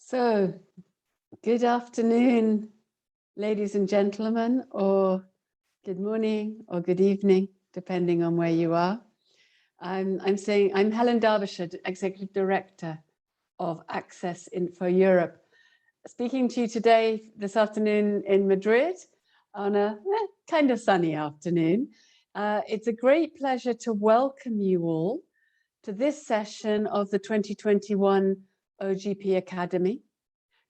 So, good afternoon, ladies and gentlemen, or good morning or good evening, depending on where you are. I'm Helen Derbyshire, Executive Director of Access Info Europe, speaking to you today, this afternoon in Madrid, on a kind of sunny afternoon. It's a great pleasure to welcome you all to this session of the 2021 OGP Academy,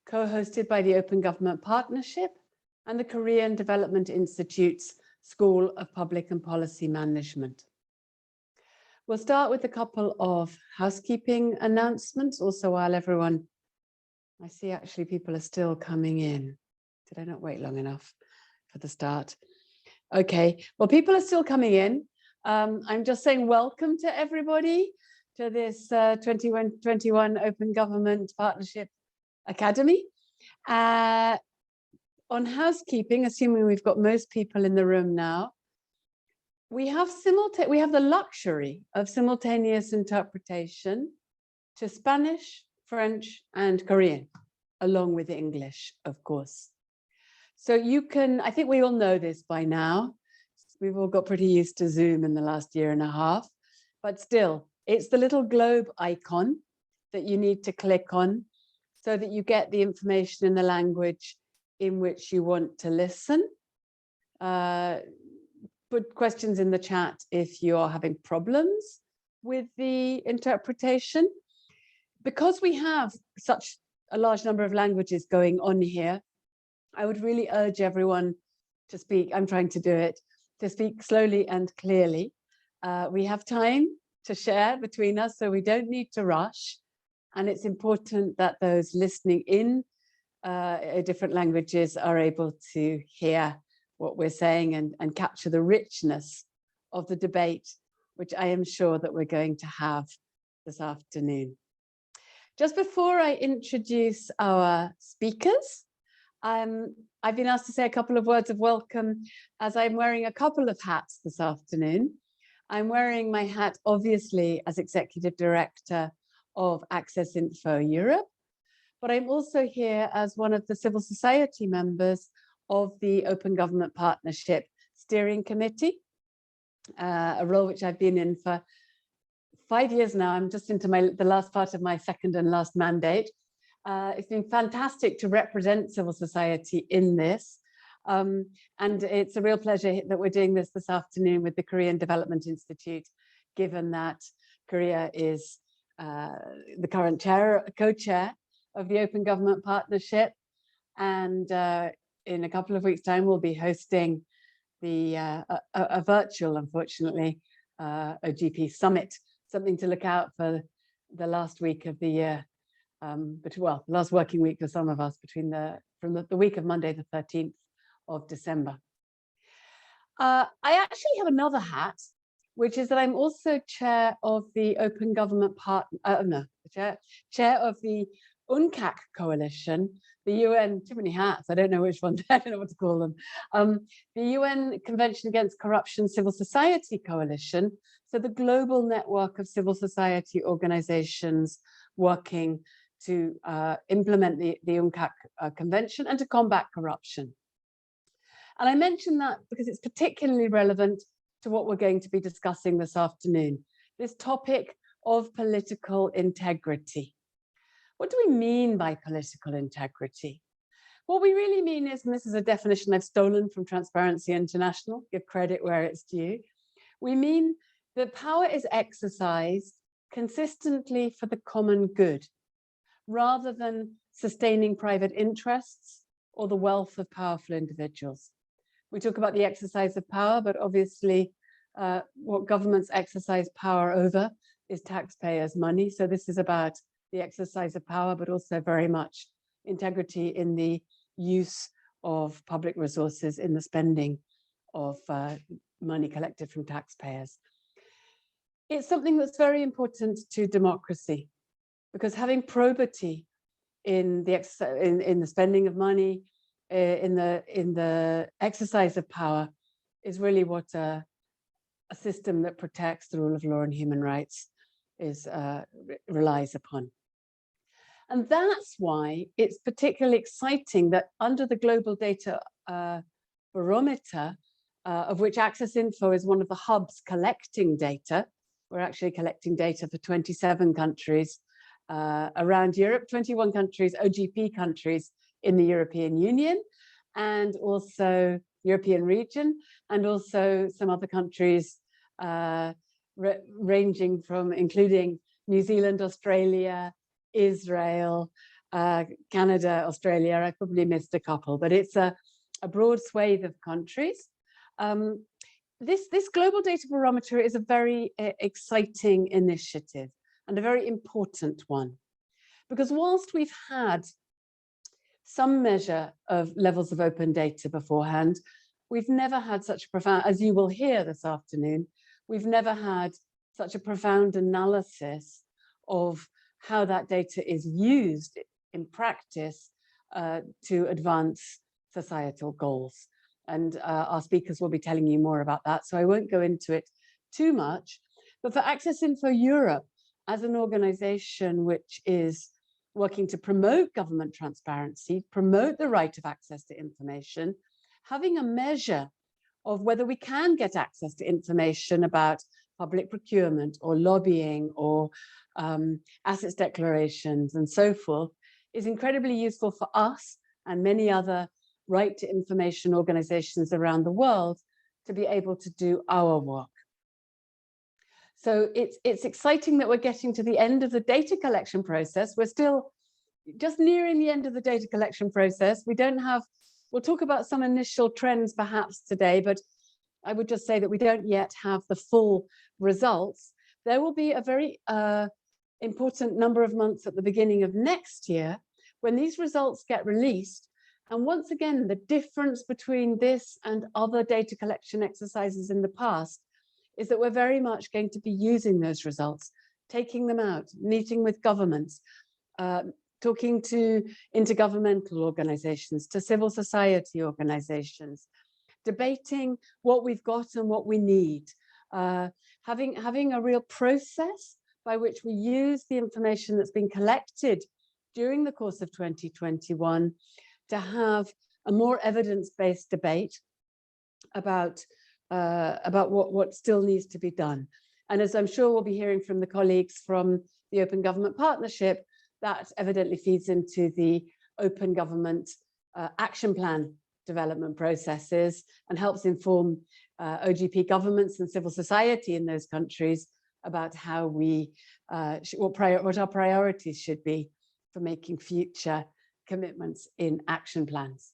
co-hosted by the Open Government Partnership and the Korean Development Institute's School of Public and Policy Management. We'll start with a couple of housekeeping announcements, also while everyone, I see actually people are still coming in. Did I not wait long enough for the start? Okay, well, people are still coming in. I'm just saying welcome to everybody to this 2021 Open Government Partnership Academy. On housekeeping, assuming we've got most people in the room now, we have the luxury of simultaneous interpretation to Spanish, French, and Korean, along with English, of course. So you can, I think we all know this by now. We've all got pretty used to Zoom in the last year and a half, but still, it's the little globe icon that you need to click on so that you get the information in the language in which you want to listen. Put questions in the chat if you're having problems with the interpretation. Because we have such a large number of languages going on here, I would really urge everyone to speak, I'm trying to do it, to speak slowly and clearly. We have time to share between us, so we don't need to rush. And it's important that those listening in different languages are able to hear what we're saying and capture the richness of the debate, which I am sure that we're going to have this afternoon. Just before I introduce our speakers, I've been asked to say a couple of words of welcome as I'm wearing a couple of hats this afternoon. I'm wearing my hat, obviously, as Executive Director of Access Info Europe, but I'm also here as one of the civil society members of the Open Government Partnership Steering Committee, a role which I've been in for 5 years now. I'm just into the last part of my second and last mandate. It's been fantastic to represent civil society in this. And it's a real pleasure that we're doing this afternoon with the Korean Development Institute, given that Korea is the current co-chair of the Open Government Partnership. And in a couple of weeks' time, we'll be hosting a virtual, unfortunately, OGP Summit, something to look out for the last week of the year. Well, last working week for some of us, from the week of Monday, the 13th of December. I actually have another hat, which is that I'm also chair of the Open Government chair of the UNCAC coalition, the UN, too many hats, I don't know which one, I don't know what to call them. The UN Convention Against Corruption Civil Society Coalition, so the global network of civil society organizations working to implement the UNCAC convention and to combat corruption. And I mention that because it's particularly relevant to what we're going to be discussing this afternoon, this topic of political integrity. What do we mean by political integrity? What we really mean is, and this is a definition I've stolen from Transparency International, give credit where it's due, we mean that power is exercised consistently for the common good, rather than sustaining private interests or the wealth of powerful individuals. We talk about the exercise of power, but obviously what governments exercise power over is taxpayers' money. So this is about the exercise of power, but also very much integrity in the use of public resources, in the spending of money collected from taxpayers. It's something that's very important to democracy, because having probity in the spending of money, in the exercise of power, is really what a system that protects the rule of law and human rights relies upon. And that's why it's particularly exciting that under the Global Data Barometer, of which Access Info is one of the hubs collecting data. We're actually collecting data for 27 countries around Europe, 21 countries, OGP countries in the European Union, and also European region, and also some other countries ranging from, including New Zealand, Australia, Israel, Canada, Australia. I probably missed a couple, but it's a broad swathe of countries. This Global Data Barometer is a very exciting initiative and a very important one, because whilst we've had some measure of levels of open data beforehand, we've never had such a profound, as you will hear this afternoon, we've never had such a profound analysis of how that data is used in practice to advance societal goals. And our speakers will be telling you more about that, so I won't go into it too much. But for Access Info Europe, as an organization which is working to promote government transparency, promote the right of access to information, having a measure of whether we can get access to information about public procurement or lobbying or assets declarations and so forth is incredibly useful for us and many other right to information organizations around the world to be able to do our work. So it's exciting that we're getting to the end of the data collection process. We're still just nearing the end of the data collection process. We don't have, we'll talk about some initial trends perhaps today, but I would just say that we don't yet have the full results. There will be a very important number of months at the beginning of next year when these results get released. And once again, the difference between this and other data collection exercises in the past is that we're very much going to be using those results, taking them out, meeting with governments, talking to intergovernmental organizations, to civil society organizations, debating what we've got and what we need, having a real process by which we use the information that's been collected during the course of 2021 to have a more evidence-based debate about what still needs to be done. And as I'm sure we'll be hearing from the colleagues from the Open Government Partnership, that evidently feeds into the Open Government Action Plan development processes and helps inform OGP governments and civil society in those countries about how we, what our priorities should be for making future commitments in action plans.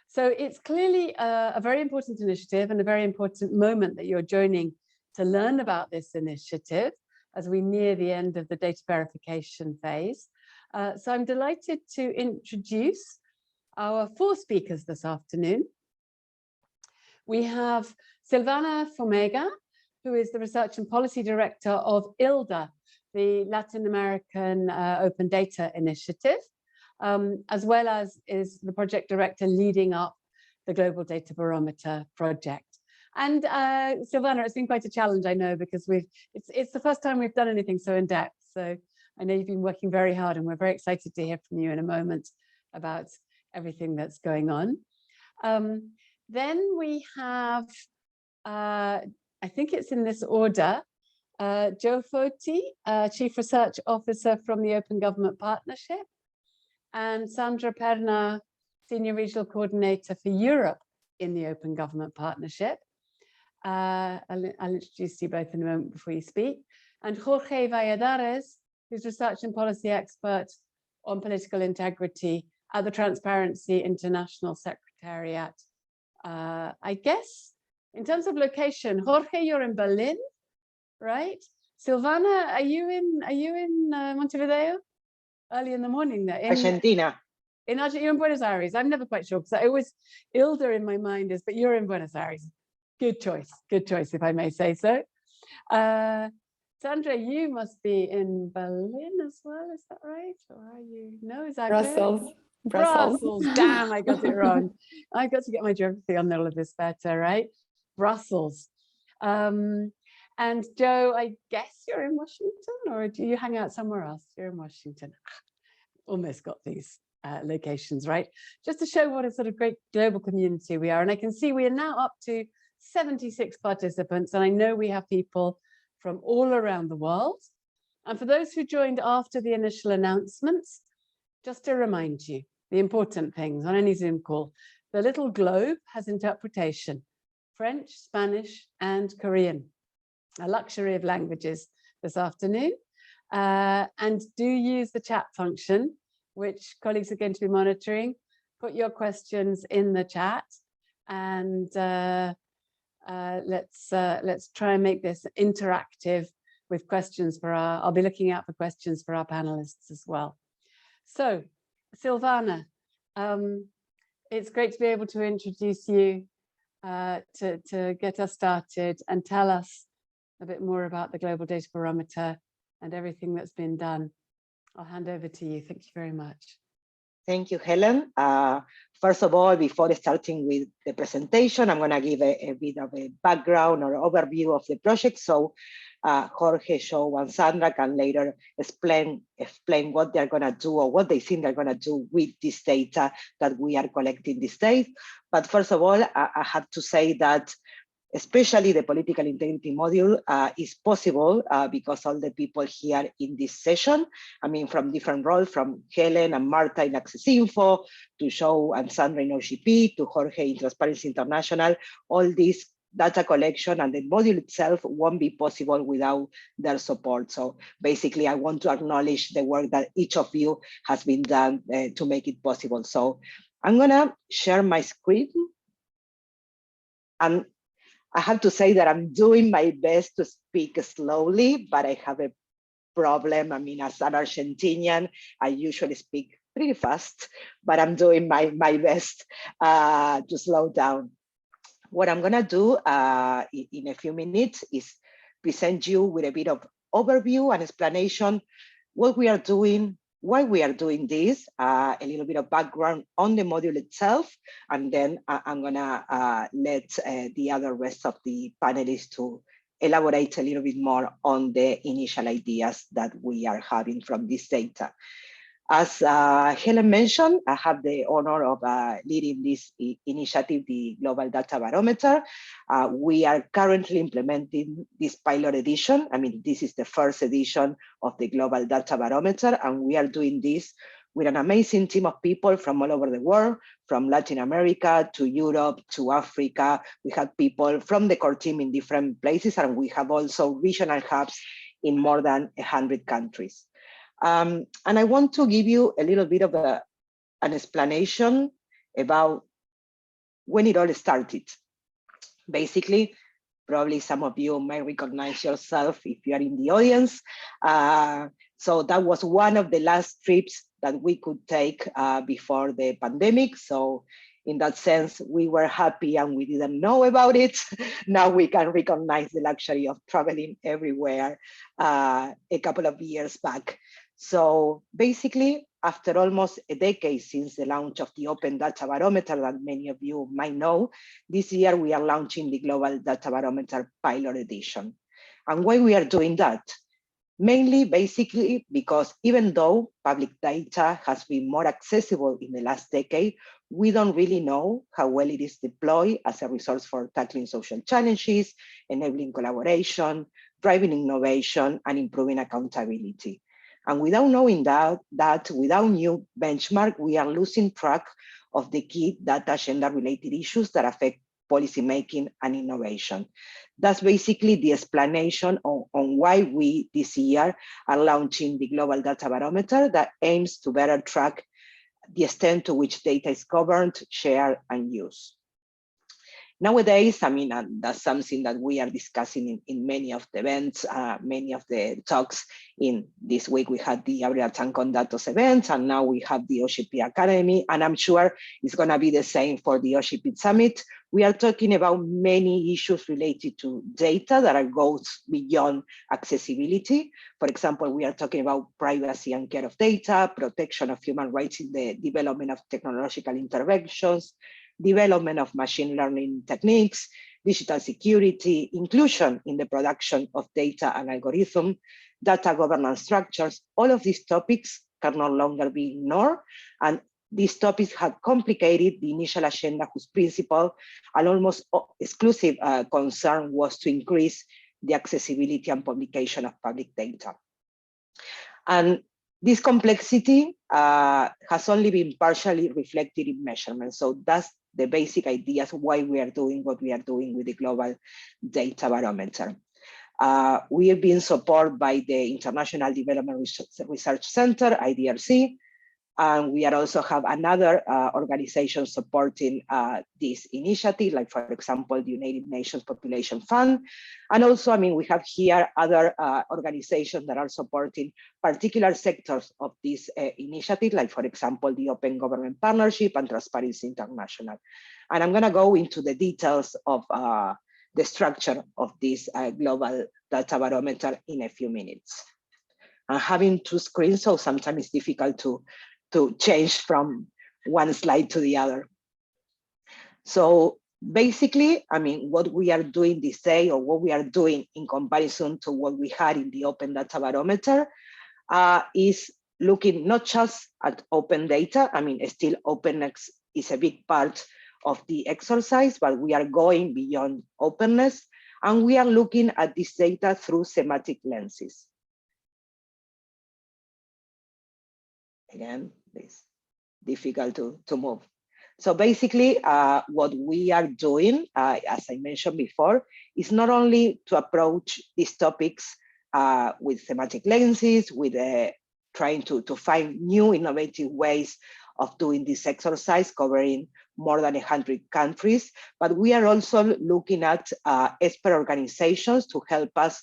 So it's clearly a very important initiative and a very important moment that you're joining to learn about this initiative as we near the end of the data verification phase. So I'm delighted to introduce our four speakers this afternoon. We have Silvana Fomega, who is the Research and Policy Director of ILDA, the Latin American Open Data Initiative, as well as is the project director leading up the Global Data Barometer project. And Silvana, it's been quite a challenge, I know, because it's the first time we've done anything so in depth. So I know you've been working very hard, and we're very excited to hear from you in a moment about everything that's going on. Then we have, I think it's in this order, Joe Foti, Chief Research Officer from the Open Government Partnership, and Sandra Perna, Senior Regional Coordinator for Europe in the Open Government Partnership. I'll introduce you both in a moment before you speak. And Jorge Valladares, who's Research and Policy Expert on Political Integrity at the Transparency International Secretariat. I guess, in terms of location, Jorge, you're in Berlin, right? Silvana, are you in Montevideo? Early in the morning there. Argentina. In Argentina, you're in Buenos Aires. I'm never quite sure, because I always, ILDA in my mind is, but you're in Buenos Aires. Good choice, if I may say so. Sandra, you must be in Berlin as well, is that right? Or are you? No, is that Brussels? Brussels, damn, I got it wrong. I got to get my geography on all of this better, right? Brussels. And Joe, I guess you're in Washington, or do you hang out somewhere else? You're in Washington. almost got these locations right, just to show what a sort of great global community we are. And I can see we are now up to 76 participants, and I know we have people from all around the world. And for those who joined after the initial announcements, just to remind you, the important things on any Zoom call, the little globe has interpretation, French, Spanish, and Korean, a luxury of languages this afternoon. And do use the chat function, which colleagues are going to be monitoring. Put your questions in the chat, and let's try and make this interactive with questions for I'll be looking out for questions for our panelists as well. So, Silvana, it's great to be able to introduce you to get us started and tell us a bit more about the Global Data Barometer and everything that's been done. I'll hand over to you. Thank you very much. Thank you, Helen. First of all, before starting with the presentation, I'm going to give a bit of a background or overview of the project. So Jorge, Joe, and Sandra can later explain what they're going to do or what they think they're going to do with this data that we are collecting these days. But first of all, I have to say that especially the political integrity module is possible because all the people here in this session, I mean, from different roles, from Helen and Marta in Access Info, to Joe and Sandra in OGP, to Jorge in Transparency International, all this data collection and the module itself won't be possible without their support. So basically, I want to acknowledge the work that each of you has been done to make it possible. So I'm gonna share my screen. And I have to say that I'm doing my best to speak slowly, but I have a problem. I mean, as an Argentinian, I usually speak pretty fast, but I'm doing my best to slow down. What I'm gonna do in a few minutes is present you with a bit of overview and explanation, what we are doing, why we are doing this, a little bit of background on the module itself, and then I'm gonna let the other rest of the panelists to elaborate a little bit more on the initial ideas that we are having from this data. As Helen mentioned, I have the honor of leading this initiative, the Global Data Barometer. We are currently implementing this pilot edition. I mean, this is the first edition of the Global Data Barometer, and we are doing this with an amazing team of people from all over the world, from Latin America to Europe to Africa. We have people from the core team in different places, and we have also regional hubs in more than 100 countries. And I want to give you a little bit of an explanation about when it all started. Basically, probably some of you may recognize yourself if you are in the audience. So that was one of the last trips that we could take before the pandemic. So in that sense, we were happy and we didn't know about it. Now we can recognize the luxury of traveling everywhere a couple of years back. So basically, after almost a decade since the launch of the Open Data Barometer that many of you might know, this year we are launching the Global Data Barometer Pilot Edition. And why we are doing that? Mainly, basically, because even though public data has been more accessible in the last decade, we don't really know how well it is deployed as a resource for tackling social challenges, enabling collaboration, driving innovation, and improving accountability. And without knowing that without new benchmark, we are losing track of the key data gender-related issues that affect policymaking and innovation. That's basically the explanation on why we this year are launching the Global Data Barometer that aims to better track the extent to which data is governed, shared, and used. Nowadays, I mean, and that's something that we are discussing in many of the events, many of the talks. In this week, we had the Abriatan Datos event, and now we have the OGP Academy, and I'm sure it's going to be the same for the OGP Summit. We are talking about many issues related to data that goes beyond accessibility. For example, we are talking about privacy and care of data, protection of human rights in the development of technological interventions, development of machine learning techniques, digital security, inclusion in the production of data and algorithm, data governance structures. All of these topics can no longer be ignored. And these topics have complicated the initial agenda, whose principal and almost exclusive concern was to increase the accessibility and publication of public data. And this complexity has only been partially reflected in measurements. So that's the basic ideas why we are doing what we are doing with the Global Data Barometer. We have been supported by the International Development Research Center, IDRC, and we also have another organization supporting this initiative, like, for example, the United Nations Population Fund. And also, I mean, we have here other organizations that are supporting particular sectors of this initiative, like, for example, the Open Government Partnership and Transparency International. And I'm going to go into the details of the structure of this Global Data Barometer in a few minutes. I'm having two screens, so sometimes it's difficult to change from one slide to the other. So basically, I mean, what we are doing this day, or what we are doing in comparison to what we had in the Open Data Barometer, is looking not just at open data. I mean, still openness is a big part of the exercise, but we are going beyond openness, and we are looking at this data through semantic lenses. Again, it's difficult to move. So basically, what we are doing, as I mentioned before, is not only to approach these topics with semantic lenses, with trying to find new innovative ways of doing this exercise, covering more than 100 countries, but we are also looking at expert organizations to help us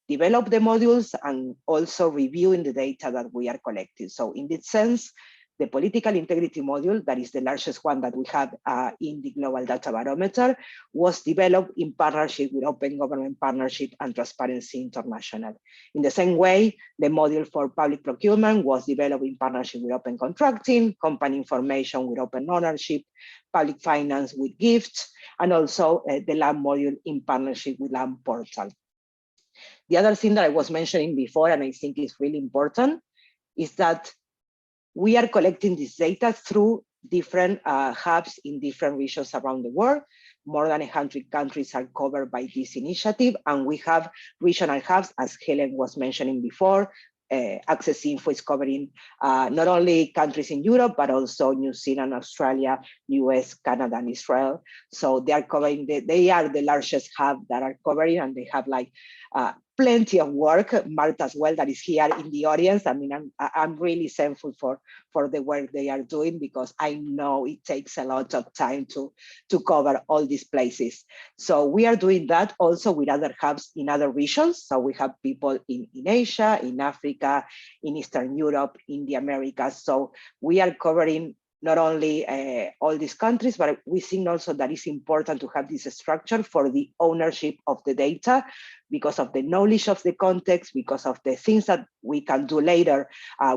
develop the modules and also reviewing the data that we are collecting. So in this sense, the political integrity module, that is the largest one that we have in the Global Data Barometer, was developed in partnership with Open Government Partnership and Transparency International. In the same way, the module for public procurement was developed in partnership with Open Contracting, company information with Open Ownership, public finance with gifts, and also the land module in partnership with Land Portal. The other thing that I was mentioning before, and I think is really important, is that we are collecting this data through different hubs in different regions around the world. More than 100 countries are covered by this initiative, and we have regional hubs, as Helen was mentioning before. Access Info is covering not only countries in Europe, but also New Zealand, Australia, US, Canada, and Israel. So they are covering, they are the largest hub that are covering, and they have like plenty of work. Marta as well, that is here in the audience. I mean, I'm really thankful for the work they are doing, because I know it takes a lot of time to cover all these places. So we are doing that also with other hubs in other regions. So we have people in Asia, in Africa, in Eastern Europe, in the Americas. So we are covering not only all these countries, but we think also that it's important to have this structure for the ownership of the data, because of the knowledge of the context, because of the things that we can do later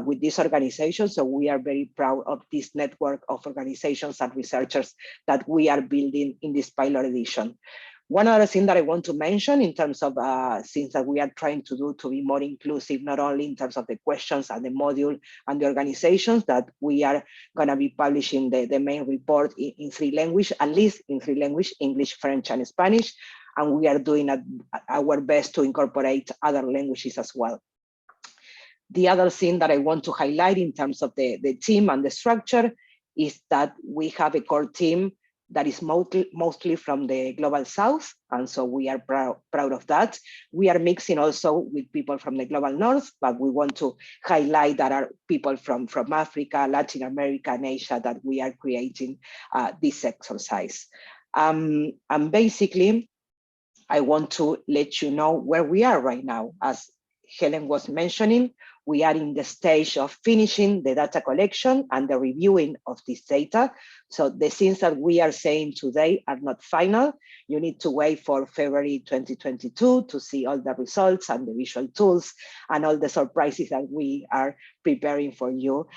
with this organization. So we are very proud of this network of organizations and researchers that we are building in this pilot edition. One other thing that I want to mention in terms of things that we are trying to do to be more inclusive, not only in terms of the questions and the module and the organizations, that we are going to be publishing the main report in 3 languages, at least in 3 languages, English, French, and Spanish. And we are doing our best to incorporate other languages as well. The other thing that I want to highlight in terms of the team and the structure is that we have a core team that is mostly from the Global South, and so we are proud of that. We are mixing also with people from the Global North, but we want to highlight that are people from Africa, Latin America, and Asia that we are creating this exercise. And basically, I want to let you know where we are right now. As Helen was mentioning, we are in the stage of finishing the data collection and the reviewing of this data. So the things that we are saying today are not final. You need to wait for February 2022 to see all the results and the visual tools and all the surprises that we are preparing for you.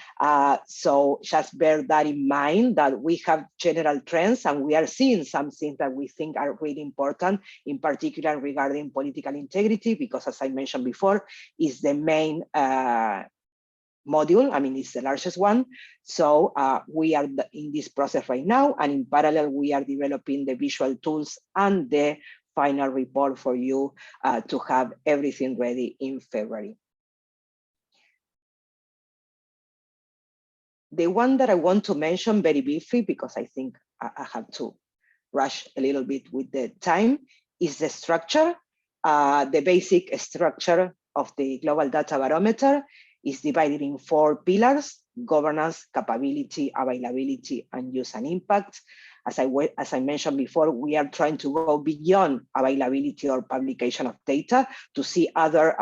So just bear that in mind, that we have general trends and we are seeing some things that we think are really important, in particular regarding political integrity, because as I mentioned before, is the main module. I mean, it's the largest one. So we are in this process right now. And in parallel, we are developing the visual tools and the final report for you to have everything ready in February. The one that I want to mention very briefly, because I think I have to rush a little bit with the time, is the structure. The basic structure of the Global Data Barometer is divided in 4 pillars: governance, capability, availability, and use and impact. As I mentioned before, we are trying to go beyond availability or publication of data to see other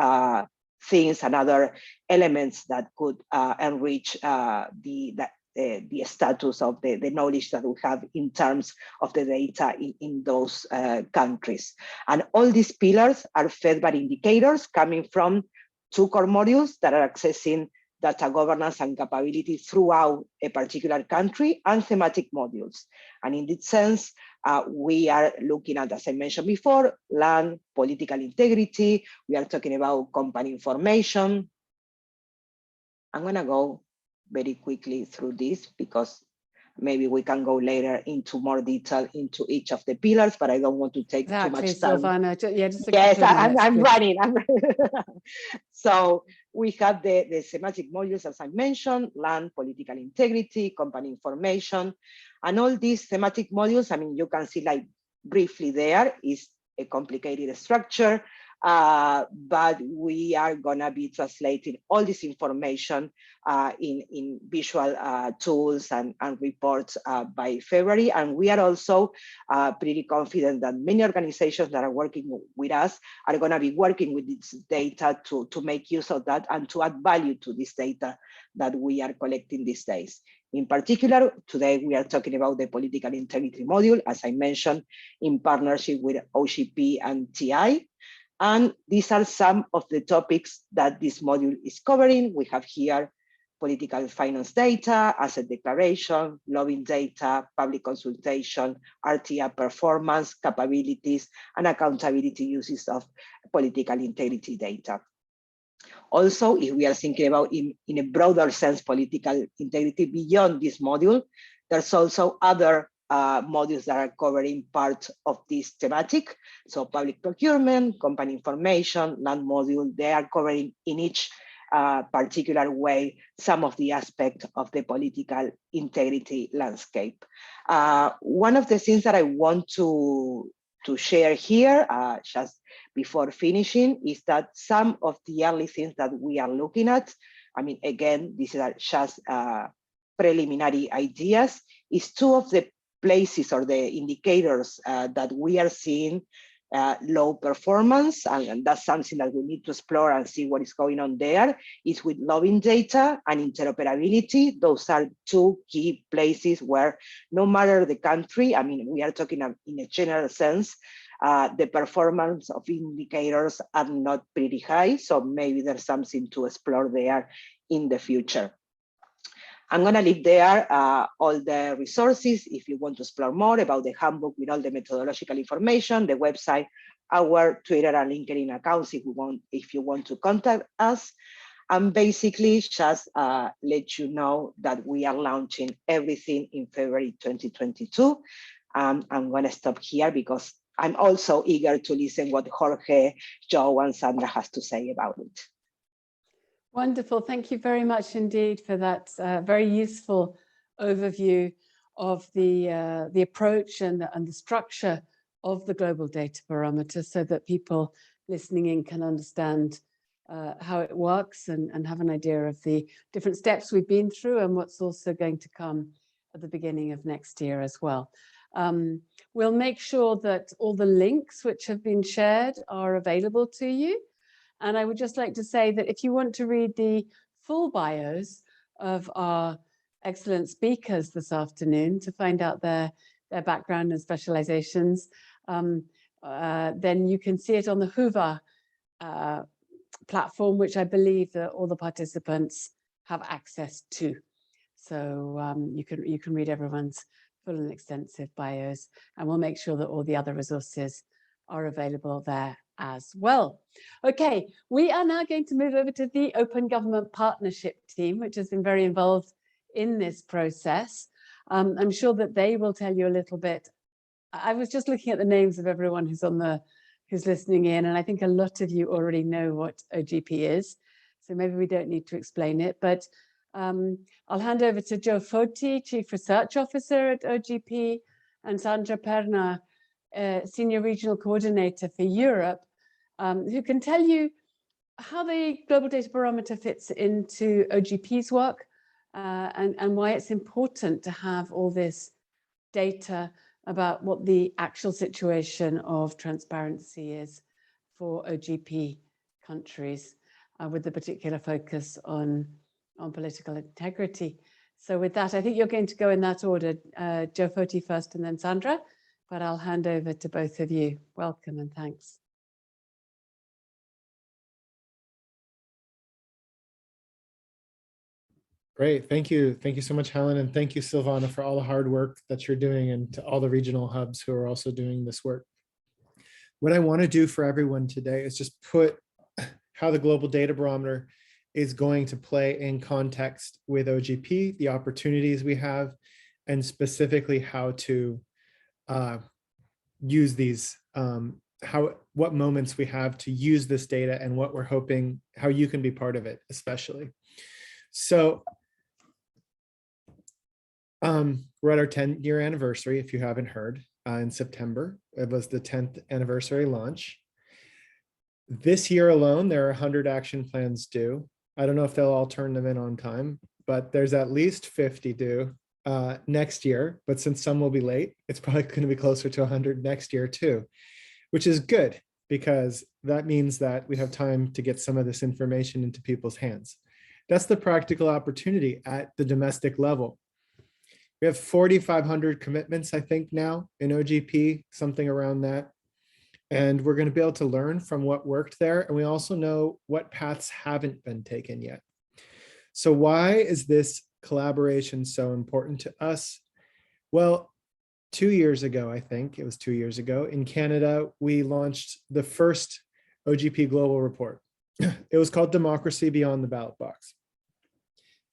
things and other elements that could enrich the status of the knowledge that we have in terms of the data in those countries. And all these pillars are fed by indicators coming from 2 core modules that are accessing data governance and capability throughout a particular country, and thematic modules. And in this sense, we are looking at, as I mentioned before, land, political integrity. We are talking about company information. I'm gonna go very quickly through this because maybe we can go later into more detail into each of the pillars, but I don't want to take too much time. Silvana. Yeah, just yes, I'm running. So we have the semantic modules, as I mentioned: land, political integrity, company information, and all these thematic modules. I mean, you can see like briefly there is a complicated structure, but we are gonna be translating all this information in visual tools and reports by February. And we are also pretty confident that many organizations that are working with us are gonna be working with this data to make use of that and to add value to this data that we are collecting these days. In particular, today we are talking about the political integrity module, as I mentioned, in partnership with OGP and TI. And these are some of the topics that this module is covering. We have here political finance data, asset declaration, lobbying data, public consultation, RTR performance, capabilities, and accountability uses of political integrity data. Also, if we are thinking about in a broader sense political integrity beyond this module, there's also other modules that are covering part of this thematic. So public procurement, company information, land module, they are covering in each particular way some of the aspects of the political integrity landscape. One of the things that I want to share here, just before finishing, is that some of the early things that we are looking at, I mean, again, these are just preliminary ideas, is 2 of the places or the indicators that we are seeing low performance, and that's something that we need to explore and see what is going on there, is with lobbying data and interoperability. Those are 2 key places where no matter the country, I mean, we are talking in a general sense, the performance of indicators are not pretty high, so maybe there's something to explore there in the future. I'm going to leave there all the resources if you want to explore more about the handbook with all the methodological information, the website, our Twitter and LinkedIn accounts if you want to contact us. And basically just let you know that we are launching everything in February 2022. I'm going to stop here because I'm also eager to listen what Jorge, Joe, and Sandra has to say about it. Wonderful. Thank you very much indeed for that very useful overview of the approach and the structure of the Global Data Barometer, so that people listening in can understand how it works and have an idea of the different steps we've been through and what's also going to come at the beginning of next year as well. We'll make sure that all the links which have been shared are available to you. And I would just like to say that if you want to read the full bios of our excellent speakers this afternoon to find out their background and specializations, then you can see it on the Hoover platform, which I believe that all the participants have access to. So you can read everyone's full and extensive bios, and we'll make sure that all the other resources are available there as well. Okay, we are now going to move over to the Open Government Partnership team, which has been very involved in this process. I'm sure that they will tell you a little bit. I was just looking at the names of everyone who's listening in, and I think a lot of you already know what OGP is, so maybe we don't need to explain it, but I'll hand over to Joe Foti, Chief Research Officer at OGP, and Sandra Perna, Senior Regional Coordinator for Europe, who can tell you how the Global Data Barometer fits into OGP's work and why it's important to have all this data about what the actual situation of transparency is for OGP countries, with the particular focus on political integrity. So with that, I think you're going to go in that order, Joe Foti first and then Sandra, but I'll hand over to both of you. Welcome and thanks. Great, thank you. Thank you so much, Helen, and thank you, Silvana, for all the hard work that you're doing, and to all the regional hubs who are also doing this work. What I want to do for everyone today is just put how the Global Data Barometer is going to play in context with OGP, the opportunities we have, and specifically how to use these, what moments we have to use this data, and what we're hoping, how you can be part of it, especially. So we're at our 10-year anniversary, if you haven't heard, in September. It was the 10th anniversary launch. This year alone, there are 100 action plans due. I don't know if they'll all turn them in on time, but there's at least 50 due next year. But since some will be late, it's probably going to be closer to 100 next year too, which is good because that means that we have time to get some of this information into people's hands. That's the practical opportunity at the domestic level. We have 4,500 commitments, I think, now in OGP, something around that. And we're going to be able to learn from what worked there. And we also know what paths haven't been taken yet. So why is this collaboration so important to us? Well, 2 years ago, I think it was 2 years ago, in Canada, we launched the first OGP Global Report. It was called Democracy Beyond the Ballot Box.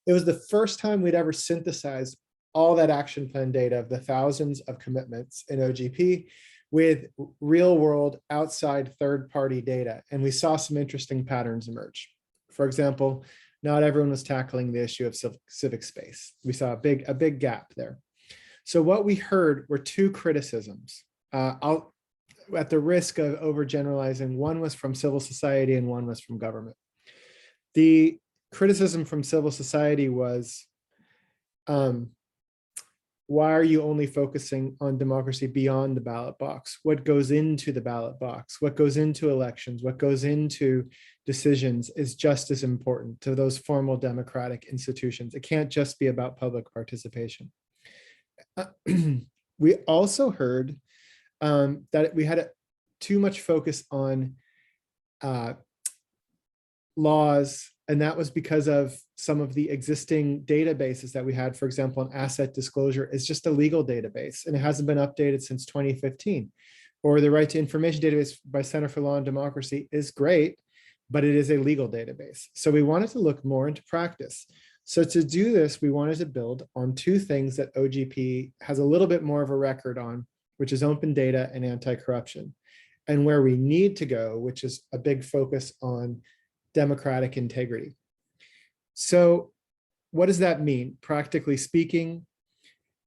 It was the first time we'd ever synthesized all that action plan data of the thousands of commitments in OGP with real world outside third-party data. And we saw some interesting patterns emerge. For example, not everyone was tackling the issue of civic space. We saw a big gap there. So what we heard were two criticisms. At the risk of overgeneralizing, one was from civil society and one was from government. The criticism from civil society was, why are you only focusing on democracy beyond the ballot box? What goes into the ballot box? What goes into elections? What goes into decisions is just as important to those formal democratic institutions. It can't just be about public participation. We also heard that we had too much focus on laws, and that was because of some of the existing databases that we had. For example, an asset disclosure is just a legal database, and it hasn't been updated since 2015. Or the Right to Information database by Center for Law and Democracy is great, but it is a legal database. So we wanted to look more into practice. So to do this, we wanted to build on two things that OGP has a little bit more of a record on, which is open data and anti-corruption, and where we need to go, which is a big focus on democratic integrity. So what does that mean? Practically speaking,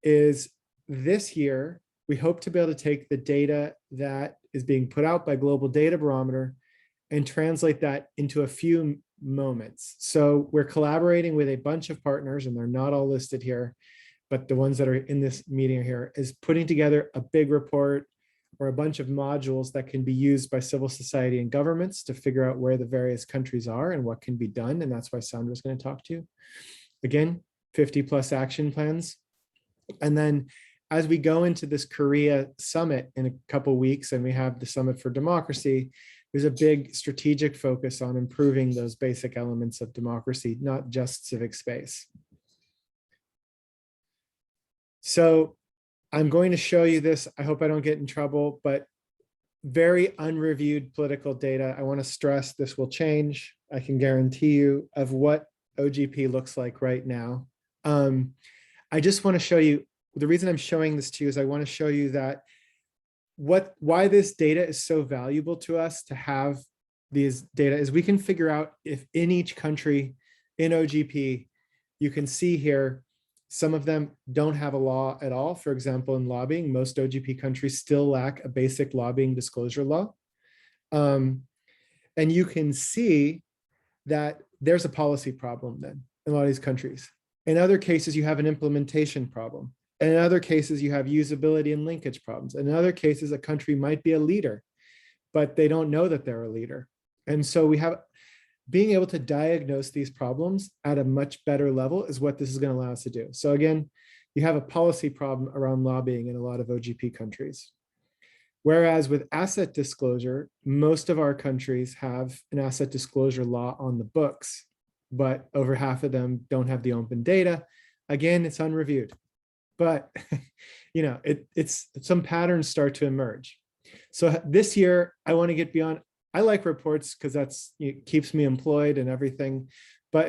is this year, we hope to be able to take the data that is being put out by Global Data Barometer and translate that into a few moments. So we're collaborating with a bunch of partners, and they're not all listed here, but the ones that are in this meeting here, is putting together a big report or a bunch of modules that can be used by civil society and governments to figure out where the various countries are and what can be done. And that's why Sandra's going to talk to you. Again, 50+ action plans. And then as we go into this Korea summit in a couple of weeks, and we have the Summit for Democracy, there's a big strategic focus on improving those basic elements of democracy, not just civic space. So I'm going to show you this. I hope I don't get in trouble, but very unreviewed political data. I want to stress this will change. I can guarantee you of what OGP looks like right now. I just want to show you, the reason I'm showing this to you is I want to show you that why this data is so valuable to us to have these data is we can figure out if in each country in OGP, you can see here, some of them don't have a law at all. For example, in lobbying, most OGP countries still lack a basic lobbying disclosure law. And you can see that there's a policy problem then in a lot of these countries. In other cases, you have an implementation problem. And in other cases, you have usability and linkage problems. And in other cases, a country might be a leader, but they don't know that they're a leader. And so we have being able to diagnose these problems at a much better level is what this is going to allow us to do. So again, you have a policy problem around lobbying in a lot of OGP countries. Whereas with asset disclosure, most of our countries have an asset disclosure law on the books, but over half of them don't have the open data. Again, it's unreviewed, but it's some patterns start to emerge. So this year, I want to get beyond. I like reports because it keeps me employed and everything, but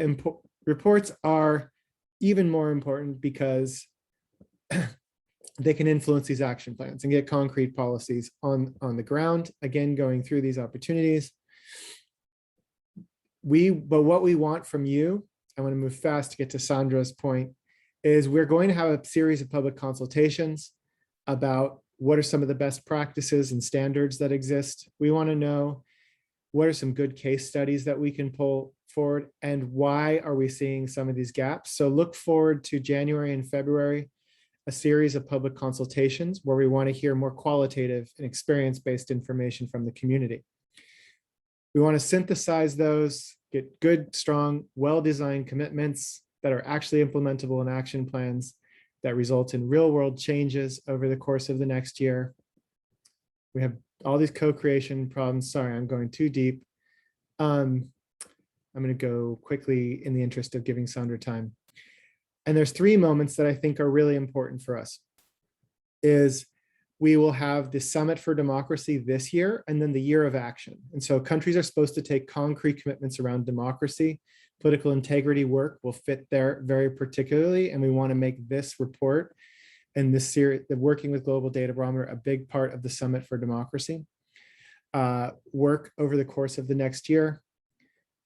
reports are even more important because they can influence these action plans and get concrete policies on the ground. Again, going through these opportunities. But what we want from you, I want to move fast to get to Sandra's point, is we're going to have a series of public consultations about what are some of the best practices and standards that exist. We want to know what are some good case studies that we can pull forward and why are we seeing some of these gaps. So look forward to January and February, a series of public consultations where we want to hear more qualitative and experience-based information from the community. We want to synthesize those, get good, strong, well-designed commitments that are actually implementable in action plans that result in real-world changes over the course of the next year. We have all these co-creation problems. Sorry, I'm going too deep. I'm going to go quickly in the interest of giving Sandra time. And there's 3 moments that I think are really important for us. Is we will have the Summit for Democracy this year and then the Year of Action. And so countries are supposed to take concrete commitments around democracy. Political integrity work will fit there very particularly. And we want to make this report and this series, the Working with Global Data Barometer, a big part of the Summit for Democracy work over the course of the next year.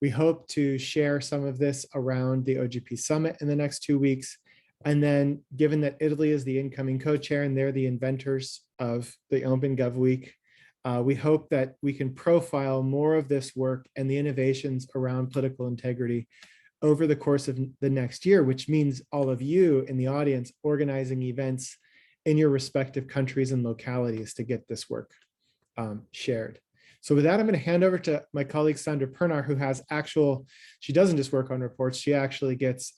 We hope to share some of this around the OGP Summit in the next 2 weeks. And then given that Italy is the incoming co-chair and they're the inventors of the Open Gov Week, we hope that we can profile more of this work and the innovations around political integrity over the course of the next year, which means all of you in the audience organizing events in your respective countries and localities to get this work shared. So with that, I'm going to hand over to my colleague, Sandra Pernar, who has she doesn't just work on reports, she actually gets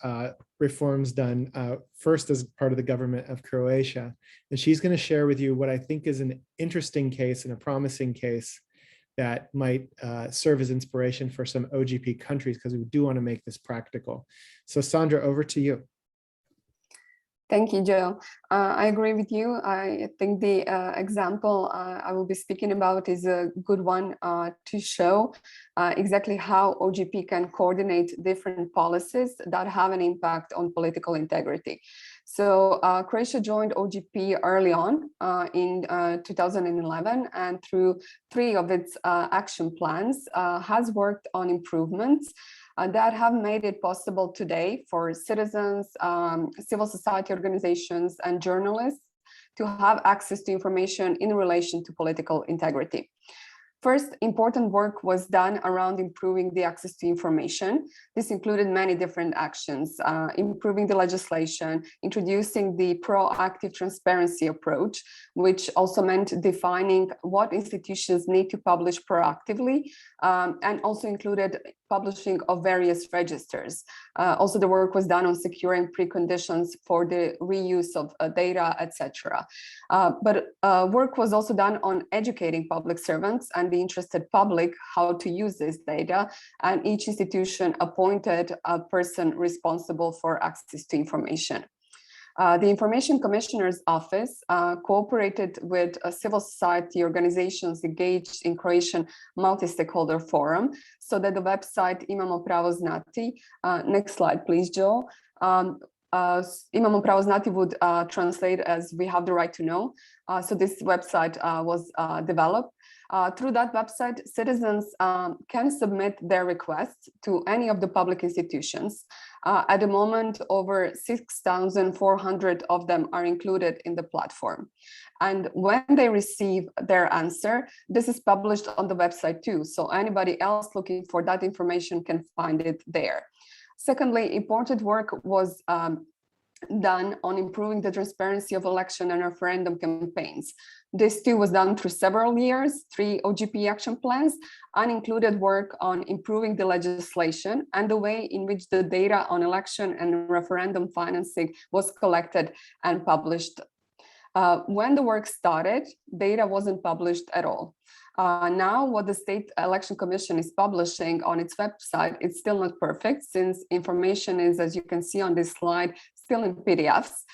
reforms done first as part of the government of Croatia. And she's going to share with you what I think is an interesting case and a promising case that might serve as inspiration for some OGP countries, because we do want to make this practical. So Sandra, over to you. Thank you, Joe. I agree with you. I think the example I will be speaking about is a good one to show exactly how OGP can coordinate different policies that have an impact on political integrity. So Croatia joined OGP early on in 2011, and through 3 of its action plans has worked on improvements that have made it possible today for citizens, civil society organizations, and journalists to have access to information in relation to political integrity. First, important work was done around improving the access to information. This included many different actions, improving the legislation, introducing the proactive transparency approach, which also meant defining what institutions need to publish proactively, and also included publishing of various registers. Also, the work was done on securing preconditions for the reuse of data, etc. But work was also done on educating public servants and the interested public how to use this data, and each institution appointed a person responsible for access to information. The Information Commissioner's Office cooperated with civil society organizations engaged in Croatian multi-stakeholder forum, so that the website Imamo Pravo Znati, next slide please, Joe. Imamo Pravo Znati would translate as we have the right to know. So this website was developed. Through that website, citizens can submit their requests to any of the public institutions. At the moment, over 6,400 of them are included in the platform. And when they receive their answer, this is published on the website too. So anybody else looking for that information can find it there. Secondly, important work was done on improving the transparency of election and referendum campaigns. This too was done through several years, 3 OGP action plans, and included work on improving the legislation and the way in which the data on election and referendum financing was collected and published. When the work started, data wasn't published at all. Now what the State Election Commission is publishing on its website, it's still not perfect, since information is, as you can see on this slide, still in PDFs,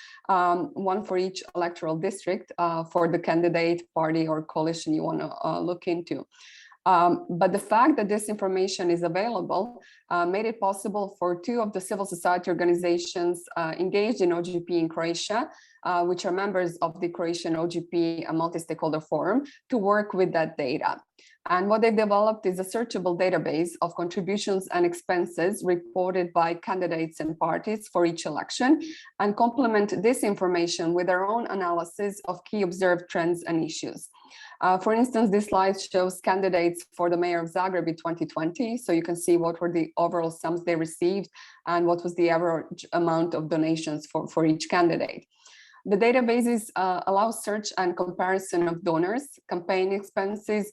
one for each electoral district for the candidate, party, or coalition you want to look into. But the fact that this information is available made it possible for 2 of the civil society organizations engaged in OGP in Croatia, which are members of the Croatian OGP multi-stakeholder forum, to work with that data. And what they've developed is a searchable database of contributions and expenses reported by candidates and parties for each election, and complement this information with their own analysis of key observed trends and issues. For instance, this slide shows candidates for the mayor of Zagreb in 2020. So you can see what were the overall sums they received and what was the average amount of donations for each candidate. The databases allow search and comparison of donors, campaign expenses,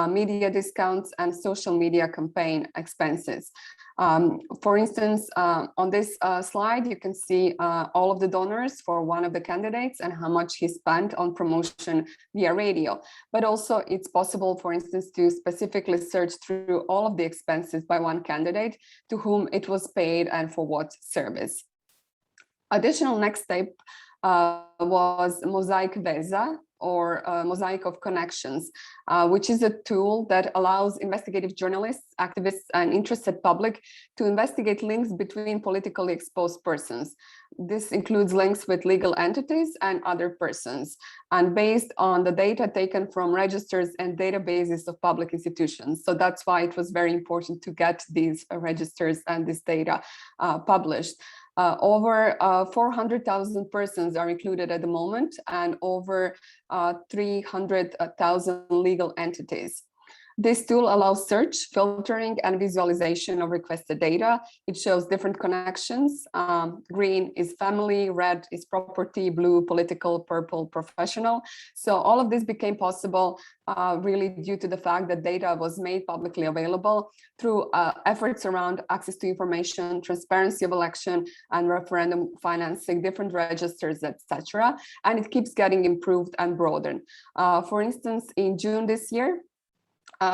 media discounts, and social media campaign expenses. For instance, on this slide, you can see all of the donors for one of the candidates and how much he spent on promotion via radio. But also it's possible, for instance, to specifically search through all of the expenses by one candidate, to whom it was paid and for what service. Additional next step was Mosaic Veza, or Mosaic of Connections, which is a tool that allows investigative journalists, activists, and interested public to investigate links between politically exposed persons. This includes links with legal entities and other persons, and based on the data taken from registers and databases of public institutions. So that's why it was very important to get these registers and this data published. Over 400,000 persons are included at the moment, and over 300,000 legal entities. This tool allows search, filtering, and visualization of requested data. It shows different connections. Green is family, red is property, blue political, purple professional. So all of this became possible really due to the fact that data was made publicly available through efforts around access to information, transparency of election and referendum financing, different registers, etc. And it keeps getting improved and broadened. For instance, in June this year,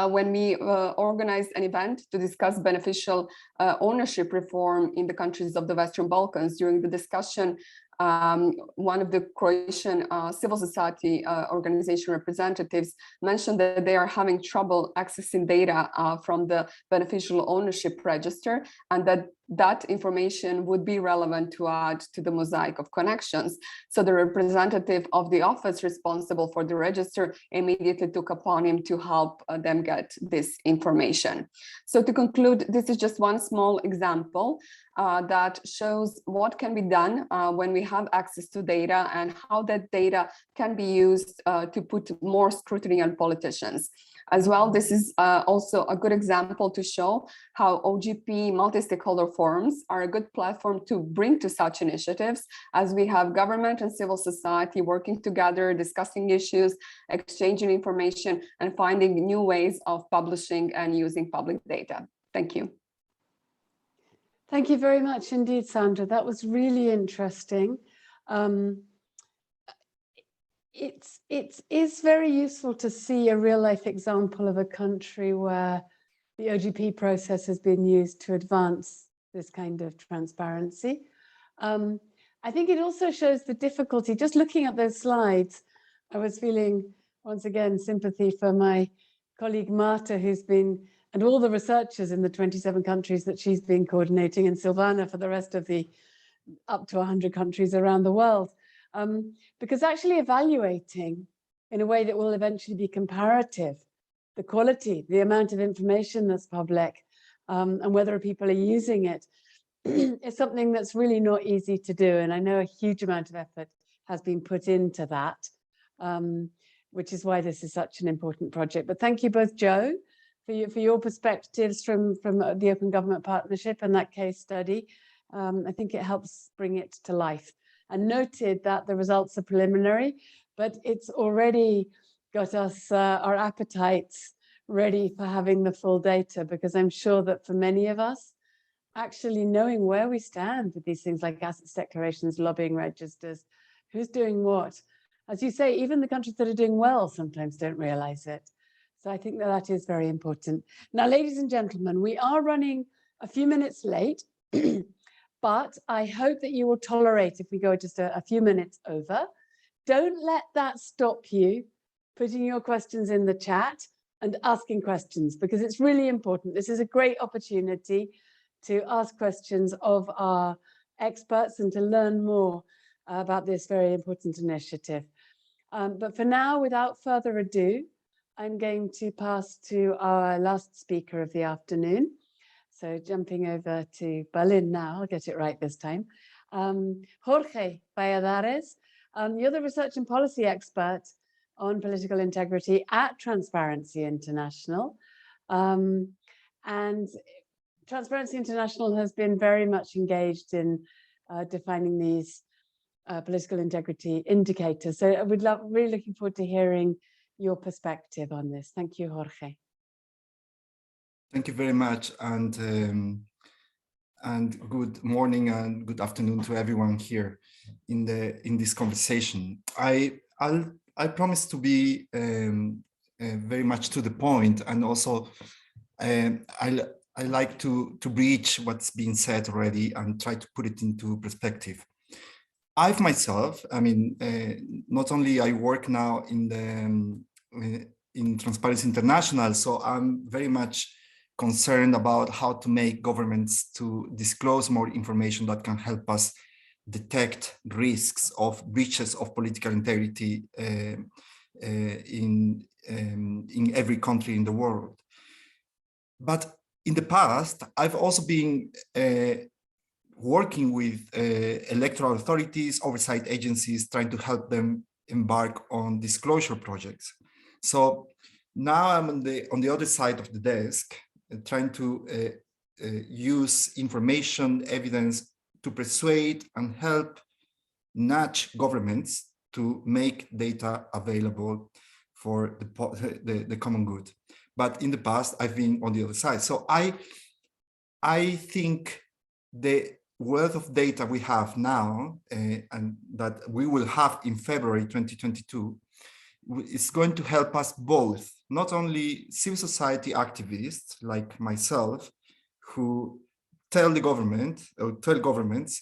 when we organized an event to discuss beneficial ownership reform in the countries of the Western Balkans. During the discussion, one of the Croatian civil society organization representatives mentioned that they are having trouble accessing data from the beneficial ownership register, and that information would be relevant to add to the mosaic of connections. So the representative of the office responsible for the register immediately took upon him to help them get this information. So to conclude, this is just one small example that shows what can be done when we have access to data and how that data can be used to put more scrutiny on politicians. As well, this is also a good example to show how OGP multi-stakeholder forums are a good platform to bring to such initiatives, as we have government and civil society working together, discussing issues, exchanging information, and finding new ways of publishing and using public data. Thank you. Thank you very much indeed, Sandra. That was really interesting. It is very useful to see a real life example of a country where the OGP process has been used to advance this kind of transparency. I think it also shows the difficulty. Just looking at those slides, I was feeling, once again, sympathy for my colleague Marta, who's been, and all the researchers in the 27 countries that she's been coordinating, and Silvana for the rest of the up to 100 countries around the world. Because actually evaluating in a way that will eventually be comparative, the quality, the amount of information that's public, and whether people are using it, is something that's really not easy to do. And I know a huge amount of effort has been put into that, which is why this is such an important project. But thank you both, Joe, for your perspectives from the Open Government Partnership and that case study. I think it helps bring it to life. And noted that the results are preliminary, but it's already got us our appetites ready for having the full data, because I'm sure that for many of us, actually knowing where we stand with these things like assets declarations, lobbying registers, who's doing what, as you say, even the countries that are doing well sometimes don't realize it. So I think that that is very important. Now, ladies and gentlemen, we are running a few minutes late, but I hope that you will tolerate if we go just a few minutes over. Don't let that stop you putting your questions in the chat and asking questions, because it's really important. This is a great opportunity to ask questions of our experts and to learn more about this very important initiative. But for now, without further ado, I'm going to pass to our last speaker of the afternoon. So jumping over to Berlin now, I'll get it right this time. Jorge Valladares, you're the research and policy expert on political integrity at Transparency International. And Transparency International has been very much engaged in defining these political integrity indicators. So I would really looking forward to hearing your perspective on this. Thank you, Jorge. Thank you very much, and good morning and good afternoon to everyone here in this conversation. I promise to be very much to the point, and also I like to bridge what's been said already and try to put it into perspective. I've myself, I mean, not only I work now in Transparency International, so I'm very much concerned about how to make governments to disclose more information that can help us detect risks of breaches of political integrity in every country in the world. But in the past, I've also been working with electoral authorities, oversight agencies, trying to help them embark on disclosure projects. So now I'm on the other side of the desk, trying to use information, evidence to persuade and help nudge governments to make data available for the common good. But in the past, I've been on the other side. So I think the wealth of data we have now and that we will have in February 2022 is going to help us both, not only civil society activists like myself, who tell the government or tell governments,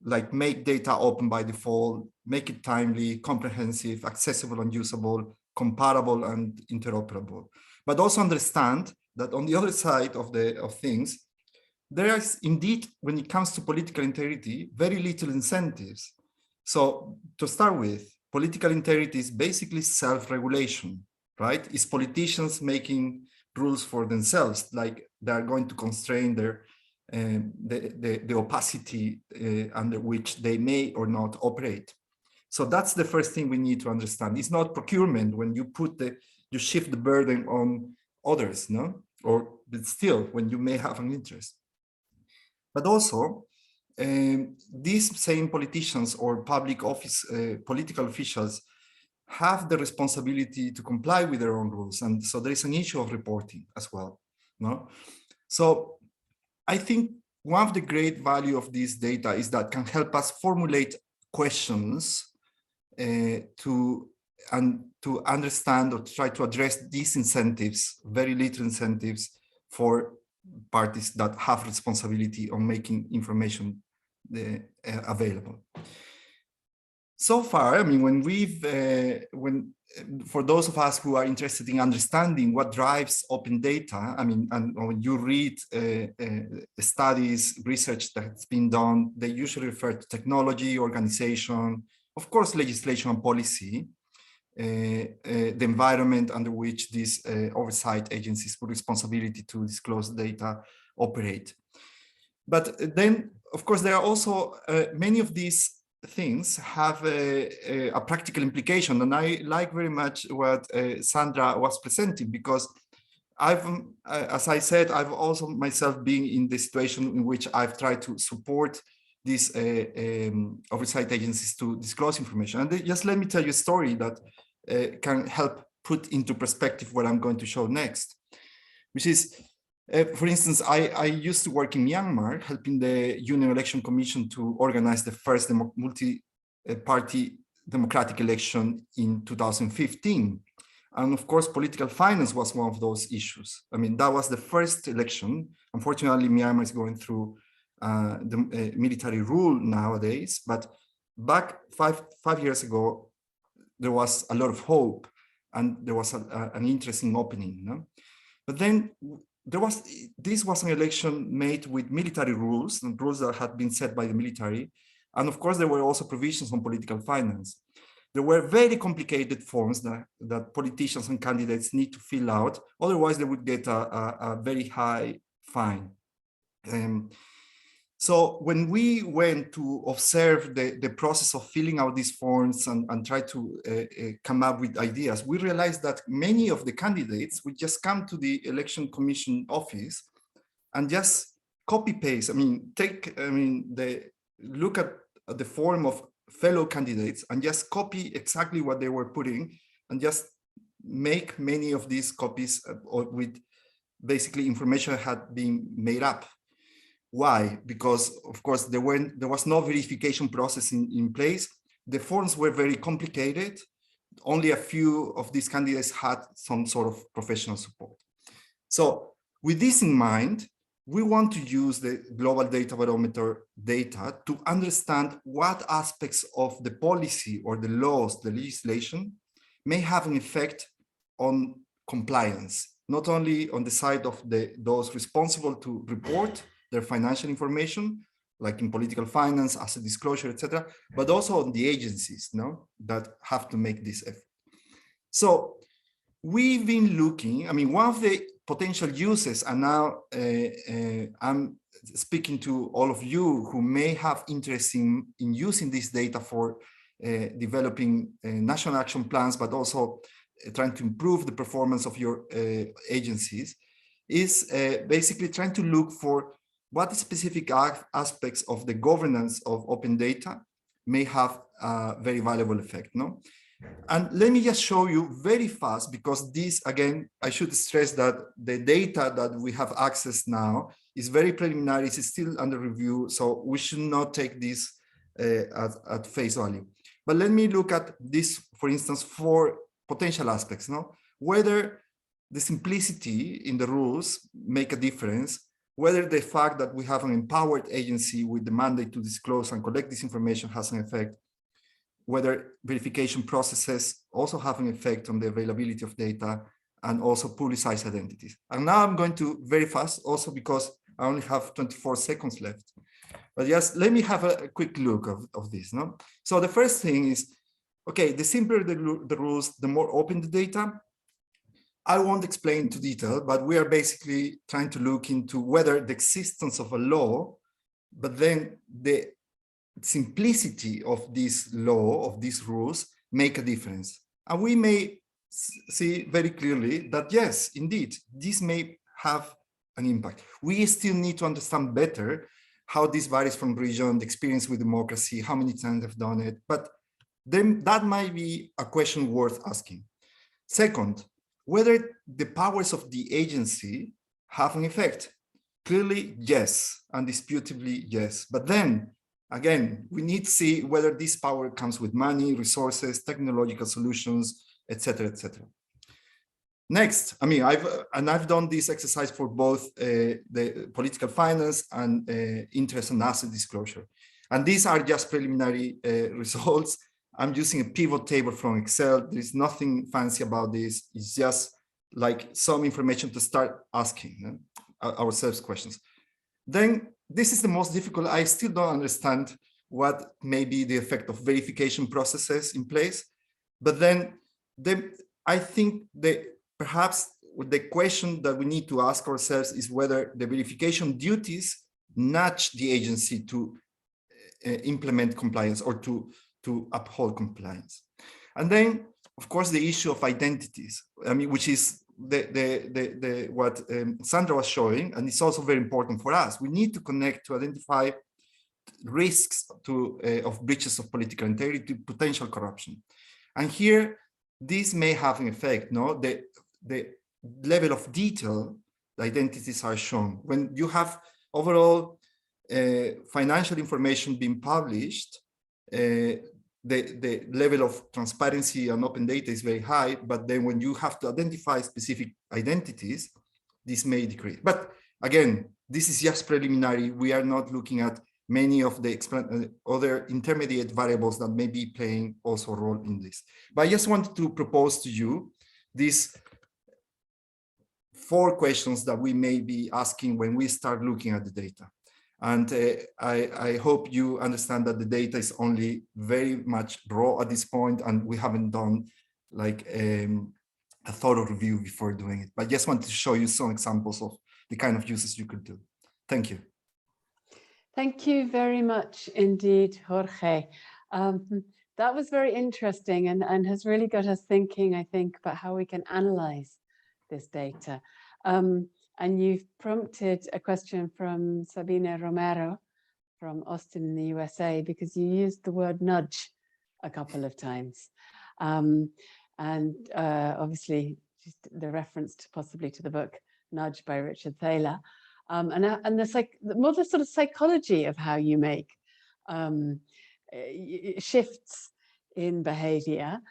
like make data open by default, make it timely, comprehensive, accessible and usable, comparable and interoperable, but also understand that on the other side of things, there is indeed, when it comes to political integrity, very little incentives. So to start with, political integrity is basically self-regulation, right? It's politicians making rules for themselves, like they're going to constrain their the opacity under which they may or not operate. So that's the first thing we need to understand. It's not procurement when you you shift the burden on others, no? But still, when you may have an interest. But also, these same politicians or public office political officials have the responsibility to comply with their own rules, and so there is an issue of reporting as well. No, so I think one of the great value of this data is that can help us formulate questions to understand or to try to address these incentives, very little incentives for parties that have responsibility on making information available. So far, I mean, for those of us who are interested in understanding what drives open data, I mean, and when you read studies, research that's been done, they usually refer to technology, organization, of course, legislation and policy, the environment under which these oversight agencies with responsibility to disclose data operate. But then, of course, there are also many of these things have a practical implication, and I like very much what Sandra was presenting, because as I said, I've also myself been in the situation in which I've tried to support these oversight agencies to disclose information. And just let me tell you a story that can help put into perspective what I'm going to show next, which is, for instance, I used to work in Myanmar, helping the Union Election Commission to organize the first multi-party democratic election in 2015. And of course, political finance was one of those issues. I mean, that was the first election. Unfortunately, Myanmar is going through the military rule nowadays, but back five years ago, there was a lot of hope and there was an interesting opening. No? But then this was an election made with military rules and rules that had been set by the military. And of course, there were also provisions on political finance. There were very complicated forms that politicians and candidates need to fill out. Otherwise, they would get a very high fine. So when we went to observe the process of filling out these forms and try to come up with ideas, we realized that many of the candidates would just come to the election commission office and just copy paste. Look at the form of fellow candidates and just copy exactly what they were putting and just make many of these copies with basically information that had been made up. Why? Because, of course, there was no verification process in place. The forms were very complicated. Only a few of these candidates had some sort of professional support. So with this in mind, we want to use the Global Data Barometer data to understand what aspects of the policy or the laws, the legislation, may have an effect on compliance, not only on the side of those responsible to report their financial information, like in political finance, asset disclosure, etc., but also on the agencies, that have to make this effort. So we've been looking, one of the potential uses, and now I'm speaking to all of you who may have interest in using this data for developing national action plans, but also trying to improve the performance of your agencies, is basically trying to look for what specific aspects of the governance of open data may have a very valuable effect, And let me just show you very fast, because this, again, I should stress that the data that we have access now is very preliminary, it's still under review, so we should not take this at face value. But let me look at this, for instance, for potential aspects, whether the simplicity in the rules make a difference, whether the fact that we have an empowered agency with the mandate to disclose and collect this information has an effect, whether verification processes also have an effect on the availability of data, and also publicized identities. And now I'm going to very fast, also because I only have 24 seconds left. But just let me have a quick look of this. So the first thing is, okay, the simpler the rules, the more open the data. I won't explain into detail, but we are basically trying to look into whether the existence of a law, but then the simplicity of this law, of these rules, make a difference. And we may see very clearly that, yes, indeed, this may have an impact. We still need to understand better how this varies from region, the experience with democracy, how many times they've done it, but then that might be a question worth asking. Second, whether the powers of the agency have an effect. Clearly, yes, undisputably, yes. But then, again, we need to see whether this power comes with money, resources, technological solutions, etc., etc. Next, I've done this exercise for both the political finance and interest and asset disclosure. And these are just preliminary results. I'm using a pivot table from Excel. There's nothing fancy about this. It's just like some information to start asking ourselves questions. Then this is the most difficult. I still don't understand what may be the effect of verification processes in place. But then I think that perhaps the question that we need to ask ourselves is whether the verification duties nudge the agency to implement compliance or to uphold compliance. And then, of course, the issue of identities, I mean, which is what Sandra was showing, and it's also very important for us. We need to connect to identify risks of breaches of political integrity, potential corruption. And here, this may have an effect, no? The level of detail the identities are shown. When you have overall financial information being published, the level of transparency and open data is very high, but then when you have to identify specific identities, this may decrease. But again, this is just preliminary. We are not looking at many of the other intermediate variables that may be playing also a role in this. But I just wanted to propose to you these 4 questions that we may be asking when we start looking at the data. And I hope you understand that the data is only very much raw at this point, and we haven't done like a thorough review before doing it. But I just wanted to show you some examples of the kind of uses you could do. Thank you. Thank you very much indeed, Jorge. That was very interesting and has really got us thinking, I think, about how we can analyze this data. And you've prompted a question from Sabina Romero from Austin in the USA, because you used the word nudge a couple of times. Obviously, just the reference possibly to the book Nudge by Richard Thaler. And more the sort of psychology of how you make shifts in behavior.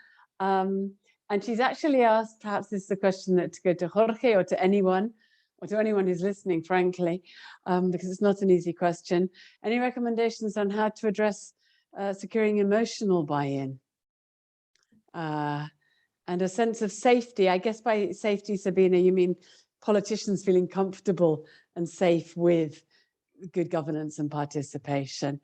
And she's actually asked, perhaps this is a question that to go to Jorge or to anyone who's listening, frankly, because it's not an easy question. Any recommendations on how to address securing emotional buy-in and a sense of safety? I guess by safety, Sabina, you mean politicians feeling comfortable and safe with good governance and participation.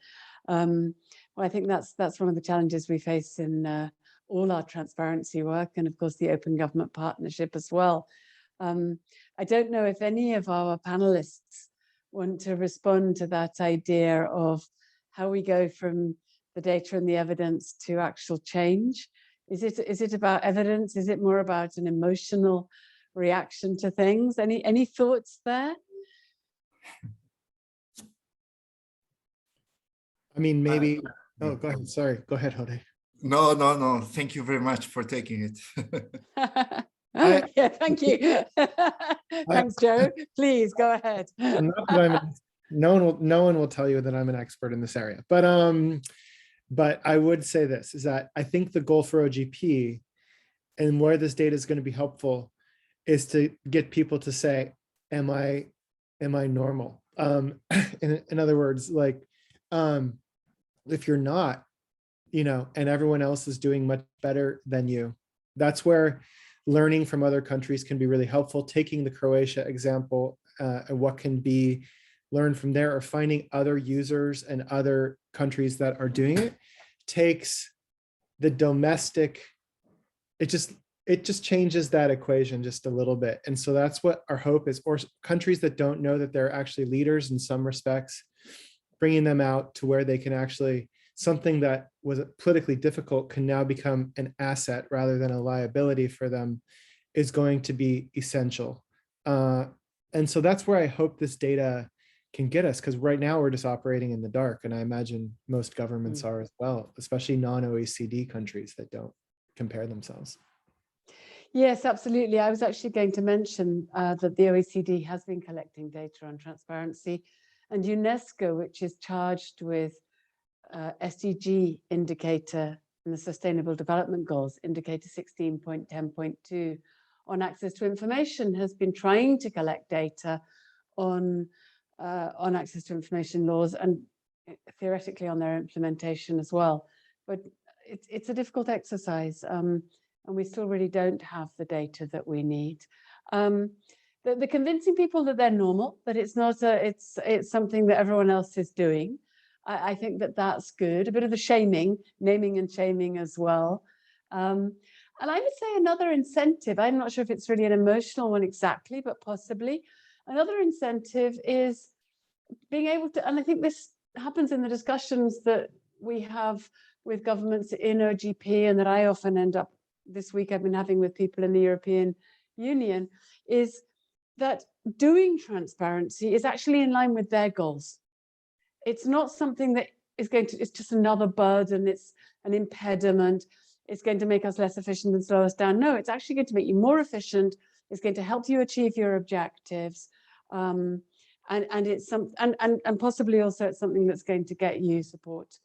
Well, I think that's one of the challenges we face in all our transparency work, and of course the Open Government Partnership as well. I don't know if any of our panelists want to respond to that idea of how we go from the data and the evidence to actual change. Is it about evidence? Is it more about an emotional reaction to things? Any thoughts there? I mean, maybe. Oh, go ahead. Sorry. Go ahead, Jorge. No. Thank you very much for taking it. Yeah, thank you. Thanks, Joe. Please go ahead. Not that no one will tell you that I'm an expert in this area, but I would say this is that I think the goal for OGP and where this data is going to be helpful is to get people to say, am I normal? In other words, like, if you're not, and everyone else is doing much better than you, that's where learning from other countries can be really helpful. Taking the Croatia example and what can be learned from there, or finding other users and other countries that are doing it, takes the domestic, it just changes that equation just a little bit. And so that's what our hope is, or countries that don't know that they're actually leaders in some respects, bringing them out to where they can actually, something that was politically difficult can now become an asset rather than a liability for them, is going to be essential. And so that's where I hope this data can get us, because right now we're just operating in the dark, and I imagine most governments are as well, especially non-OECD countries that don't compare themselves. Yes, absolutely. I was actually going to mention that the OECD has been collecting data on transparency, and UNESCO, which is charged with SDG indicator in the Sustainable Development Goals, indicator 16.10.2 on access to information, has been trying to collect data on access to information laws, and theoretically on their implementation as well. But it's a difficult exercise, and we still really don't have the data that we need. The convincing people that they're normal, that it's not it's something that everyone else is doing. I think that that's good. A bit of the shaming, naming and shaming as well. And I would say another incentive, I'm not sure if it's really an emotional one exactly, but possibly. Another incentive is being able to, and I think this happens in the discussions that we have with governments in OGP and that I often end up this week I've been having with people in the European Union, is that doing transparency is actually in line with their goals. It's not something that is going to, it's just another burden, it's an impediment, it's going to make us less efficient and slow us down. No, it's actually going to make you more efficient, it's going to help you achieve your objectives. And it's some, and possibly also it's something that's going to get you support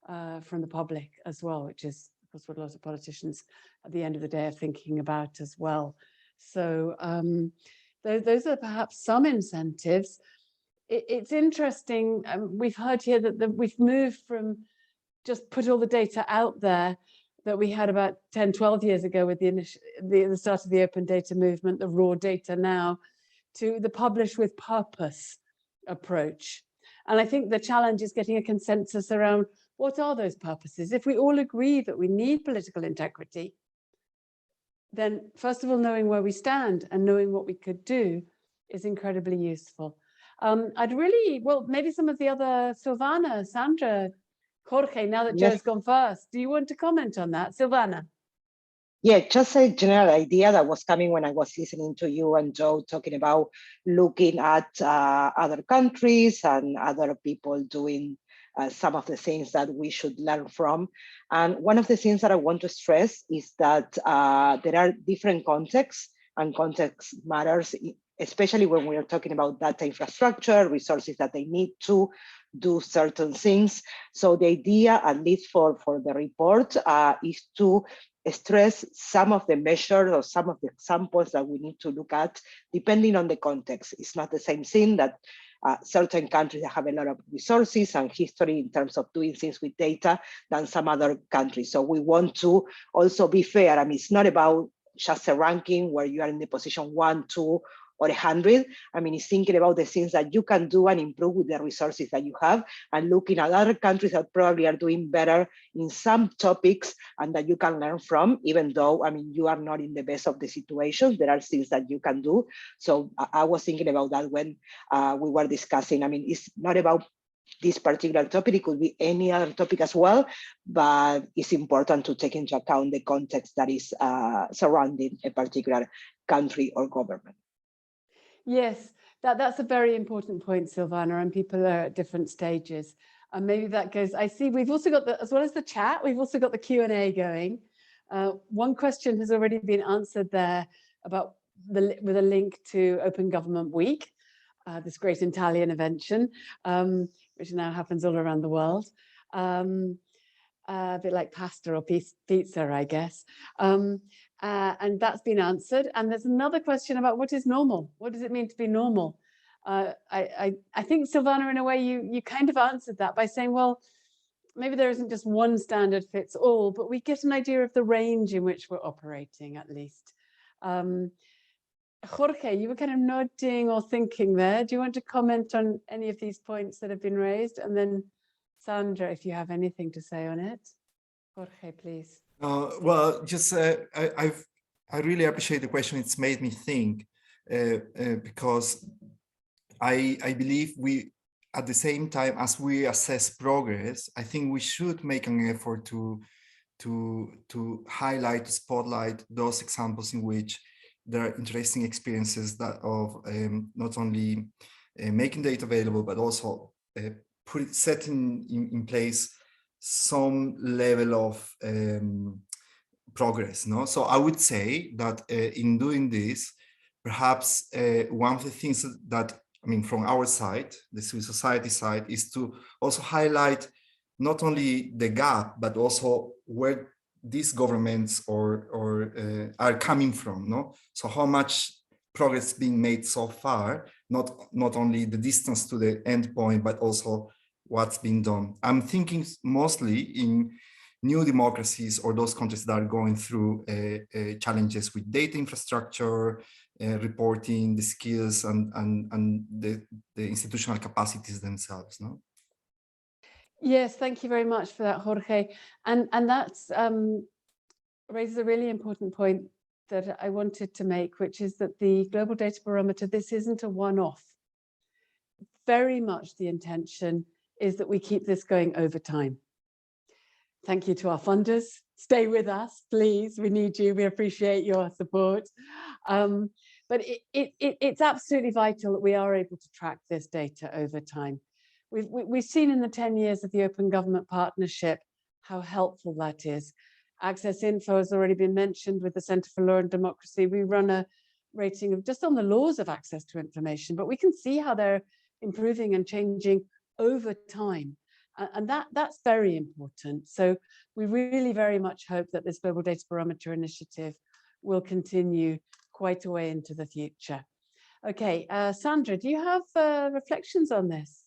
from the public as well, which is of course what a lot of politicians at the end of the day are thinking about as well. So those are perhaps some incentives. It's interesting, we've heard here that we've moved from just put all the data out there that we had about 10, 12 years ago with the start of the open data movement, the raw data now, to the publish with purpose approach. And I think the challenge is getting a consensus around what are those purposes. If we all agree that we need political integrity, then first of all, knowing where we stand and knowing what we could do is incredibly useful. I'd really, well, maybe some of the other, Silvana, Sandra, Jorge, now that Yes. Joe's gone first, do you want to comment on that? Silvana? Yeah, just a general idea that was coming when I was listening to you and Joe talking about looking at other countries and other people doing some of the things that we should learn from. And one of the things that I want to stress is that there are different contexts, and context matters, especially when we are talking about data infrastructure, resources that they need to do certain things. So the idea, at least for the report, is to stress some of the measures or some of the examples that we need to look at, depending on the context. It's not the same thing that certain countries that have a lot of resources and history in terms of doing things with data than some other countries. So we want to also be fair. I mean, it's not about just a ranking where you are in the position 1, 2, or 100. I mean, it's thinking about the things that you can do and improve with the resources that you have, and looking at other countries that probably are doing better in some topics and that you can learn from, even though, I mean, you are not in the best of the situations, there are things that you can do. So I was thinking about that when we were discussing. I mean, it's not about this particular topic, it could be any other topic as well, but it's important to take into account the context that is surrounding a particular country or government. Yes, that's a very important point, Silvana, and people are at different stages. And maybe that goes, I see we've also got as well as the chat, we've also got the Q&A going. One question has already been answered there about with a link to Open Government Week, this great Italian invention, which now happens all around the world. A bit like pasta or pizza, I guess. And that's been answered. And there's another question about what is normal? What does it mean to be normal? I think, Silvana, in a way, you kind of answered that by saying, well, maybe there isn't just one standard fits all, but we get an idea of the range in which we're operating, at least. Jorge, you were kind of nodding or thinking there. Do you want to comment on any of these points that have been raised? And then Sandra, if you have anything to say on it. Jorge, please. Well, just I really appreciate the question. It's made me think because I believe we, at the same time as we assess progress, I think we should make an effort to highlight, spotlight those examples in which there are interesting experiences that of not only making data available, but also setting in place some level of progress. No, so I would say that in doing this, perhaps one of the things that, I mean, from our side, the civil society side, is to also highlight not only the gap, but also where these governments are coming from. No, so how much progress is being made so far, not only the distance to the end point, but also what's being done. I'm thinking mostly in new democracies or those countries that are going through challenges with data infrastructure, reporting, the skills, and the institutional capacities themselves. No? Yes, thank you very much for that, Jorge. And that's raises a really important point that I wanted to make, which is that the Global Data Barometer, this isn't a one-off. Very much the intention is that we keep this going over time. Thank you to our funders. Stay with us, please. We need you. We appreciate your support. But it's absolutely vital that we are able to track this data over time. We've seen in the 10 years of the Open Government Partnership how helpful that is. Access Info has already been mentioned with the Centre for Law and Democracy. We run a rating of just on the laws of access to information, but we can see how they're improving and changing over time. And that's very important. So we really very much hope that this Global Data Barometer initiative will continue quite a way into the future. Okay, Sandra, do you have reflections on this?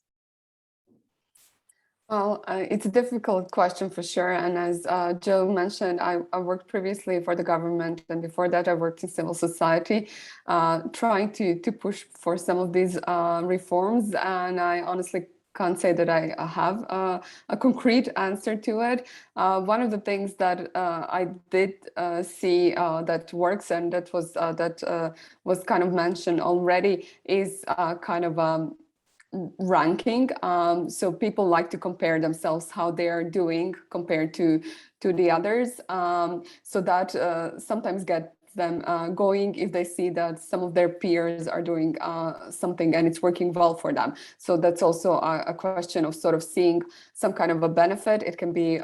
Well, it's a difficult question for sure. And as Joe mentioned, I worked previously for the government, and before that I worked in civil society, trying to push for some of these reforms. And I honestly can't say that I have a concrete answer to it. One of the things that I did see that works, and that was kind of mentioned already, is kind of ranking. So people like to compare themselves, how they are doing compared to the others. So that sometimes get them going if they see that some of their peers are doing something and it's working well for them. So that's also a question of sort of seeing some kind of a benefit. It can be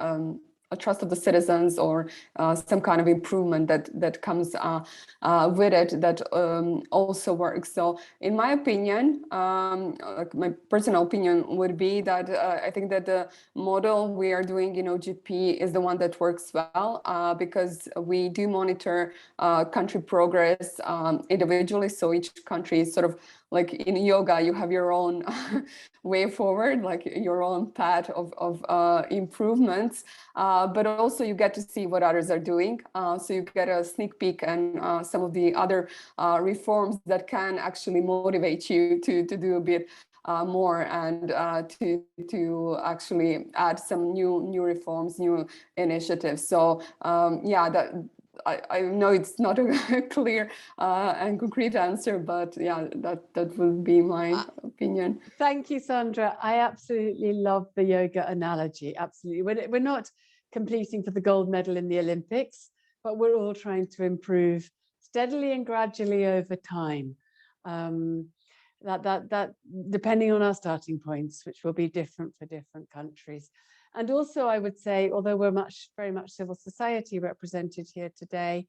a trust of the citizens, or some kind of improvement that comes with it, that also works. So in my opinion, my personal opinion would be that I think that the model we are doing in OGP is the one that works well, because we do monitor country progress individually. So each country is sort of like in yoga, you have your own way forward, like your own path of improvements, but also you get to see what others are doing. So you get a sneak peek and some of the other reforms that can actually motivate you to do a bit more, and to actually add some new reforms, new initiatives. So yeah, that I know it's not a clear and concrete answer, but yeah, that would be my opinion. Thank you, Sandra. I absolutely love the yoga analogy. Absolutely. We're not competing for the gold medal in the Olympics, but we're all trying to improve steadily and gradually over time. That depending on our starting points, which will be different for different countries. And also, I would say, although we're very much civil society represented here today,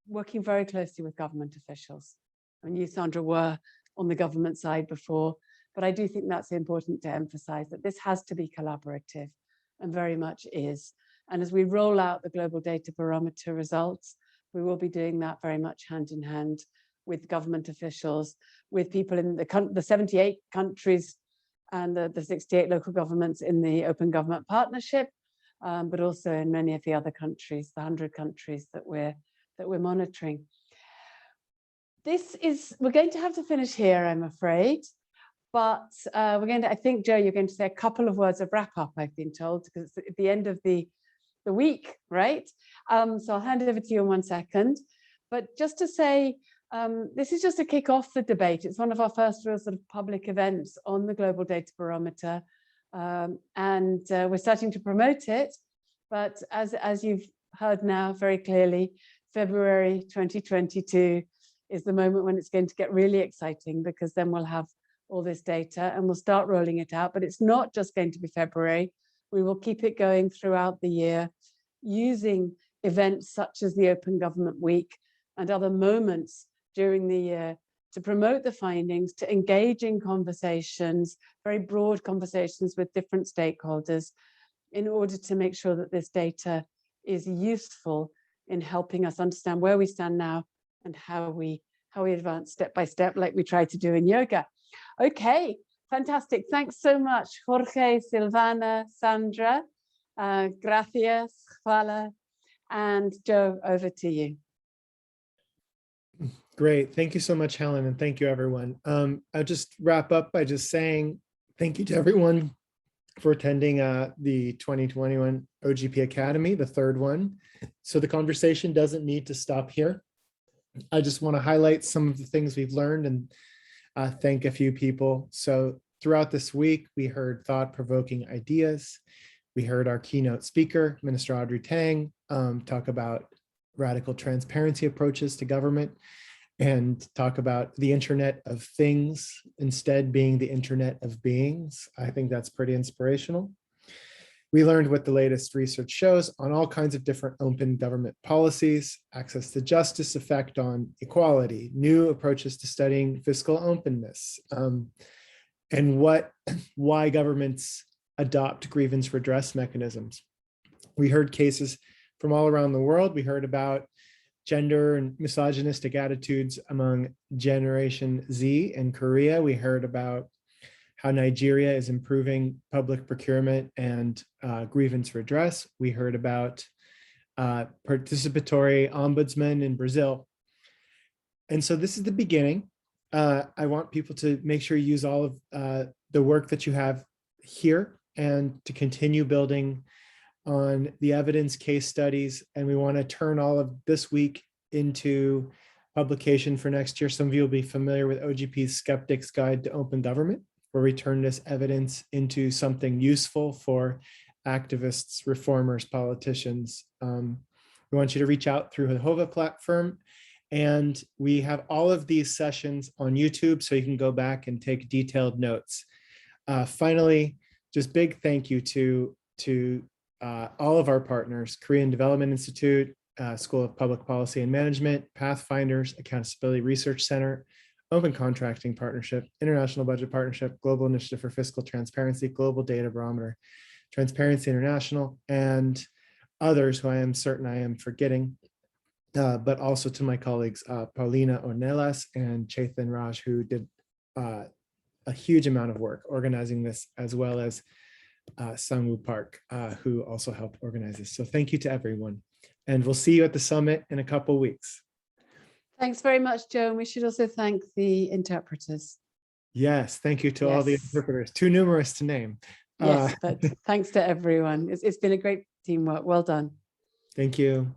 working very closely with government officials. And you, Sandra, were on the government side before, but I do think that's important to emphasize that this has to be collaborative, and very much is. And as we roll out the Global Data Barometer results, we will be doing that very much hand in hand with government officials, with people in the 78 countries and the 68 local governments in the Open Government Partnership, but also in many of the other countries, the 100 countries that we're monitoring. We're going to have to finish here, I'm afraid, but I think, Joe, you're going to say a couple of words of wrap up, I've been told, because it's at the end of the week, right? So I'll hand it over to you in 1 second. But just to say, this is just to kick off the debate. It's one of our first real sort of public events on the Global Data Barometer, and we're starting to promote it. But as you've heard now very clearly, February 2022 is the moment when it's going to get really exciting, because then we'll have all this data and we'll start rolling it out. But it's not just going to be February. We will keep it going throughout the year, using events such as the Open Government Week and other moments during the year to promote the findings, to engage in conversations, very broad conversations with different stakeholders, in order to make sure that this data is useful in helping us understand where we stand now and how we advance step by step, like we try to do in yoga. Okay, Fantastic. Thanks so much, Jorge, Silvana, Sandra. Gracias, Hvala. And Joe, over to you. Great. Thank you so much, Helen, and thank you, everyone. I'll just wrap up by just saying thank you to everyone for attending the 2021 OGP Academy, the third one. So the conversation doesn't need to stop here. I just want to highlight some of the things we've learned and thank a few people. So throughout this week, we heard thought-provoking ideas. We heard our keynote speaker, Minister Audrey Tang, talk about radical transparency approaches to government and talk about the Internet of Things instead being the Internet of Beings. I think that's pretty inspirational. We learned what the latest research shows on all kinds of different open government policies, access to justice, effect on equality, new approaches to studying fiscal openness, and why governments adopt grievance redress mechanisms. We heard cases from all around the world. We heard about gender and misogynistic attitudes among Generation Z in Korea. We heard about how Nigeria is improving public procurement and grievance redress. We heard about participatory ombudsmen in Brazil. And so this is the beginning. I want people to make sure you use all of the work that you have here and to continue building on the evidence case studies. And we want to turn all of this week into publication for next year. Some of you will be familiar with OGP's Skeptic's Guide to Open Government, where we turn this evidence into something useful for activists, reformers, politicians. We want you to reach out through the HOVA platform. And we have all of these sessions on YouTube, so you can go back and take detailed notes. Finally, just big thank you to all of our partners, Korean Development Institute, School of Public Policy and Management, Pathfinders, Accountability Research Center, Open Contracting Partnership, International Budget Partnership, Global Initiative for Fiscal Transparency, Global Data Barometer, Transparency International, and others who I am certain I am forgetting, but also to my colleagues, Paulina Ornelas and Chetan Raj, who did a huge amount of work organizing this, as well as Sangwoo Park, who also helped organize this. So thank you to everyone. And we'll see you at the summit in a couple weeks. Thanks very much, Joe. And we should also thank the interpreters. Yes, thank you to all the interpreters, too numerous to name. Yes, but thanks to everyone. It's been a great teamwork. Well done. Thank you.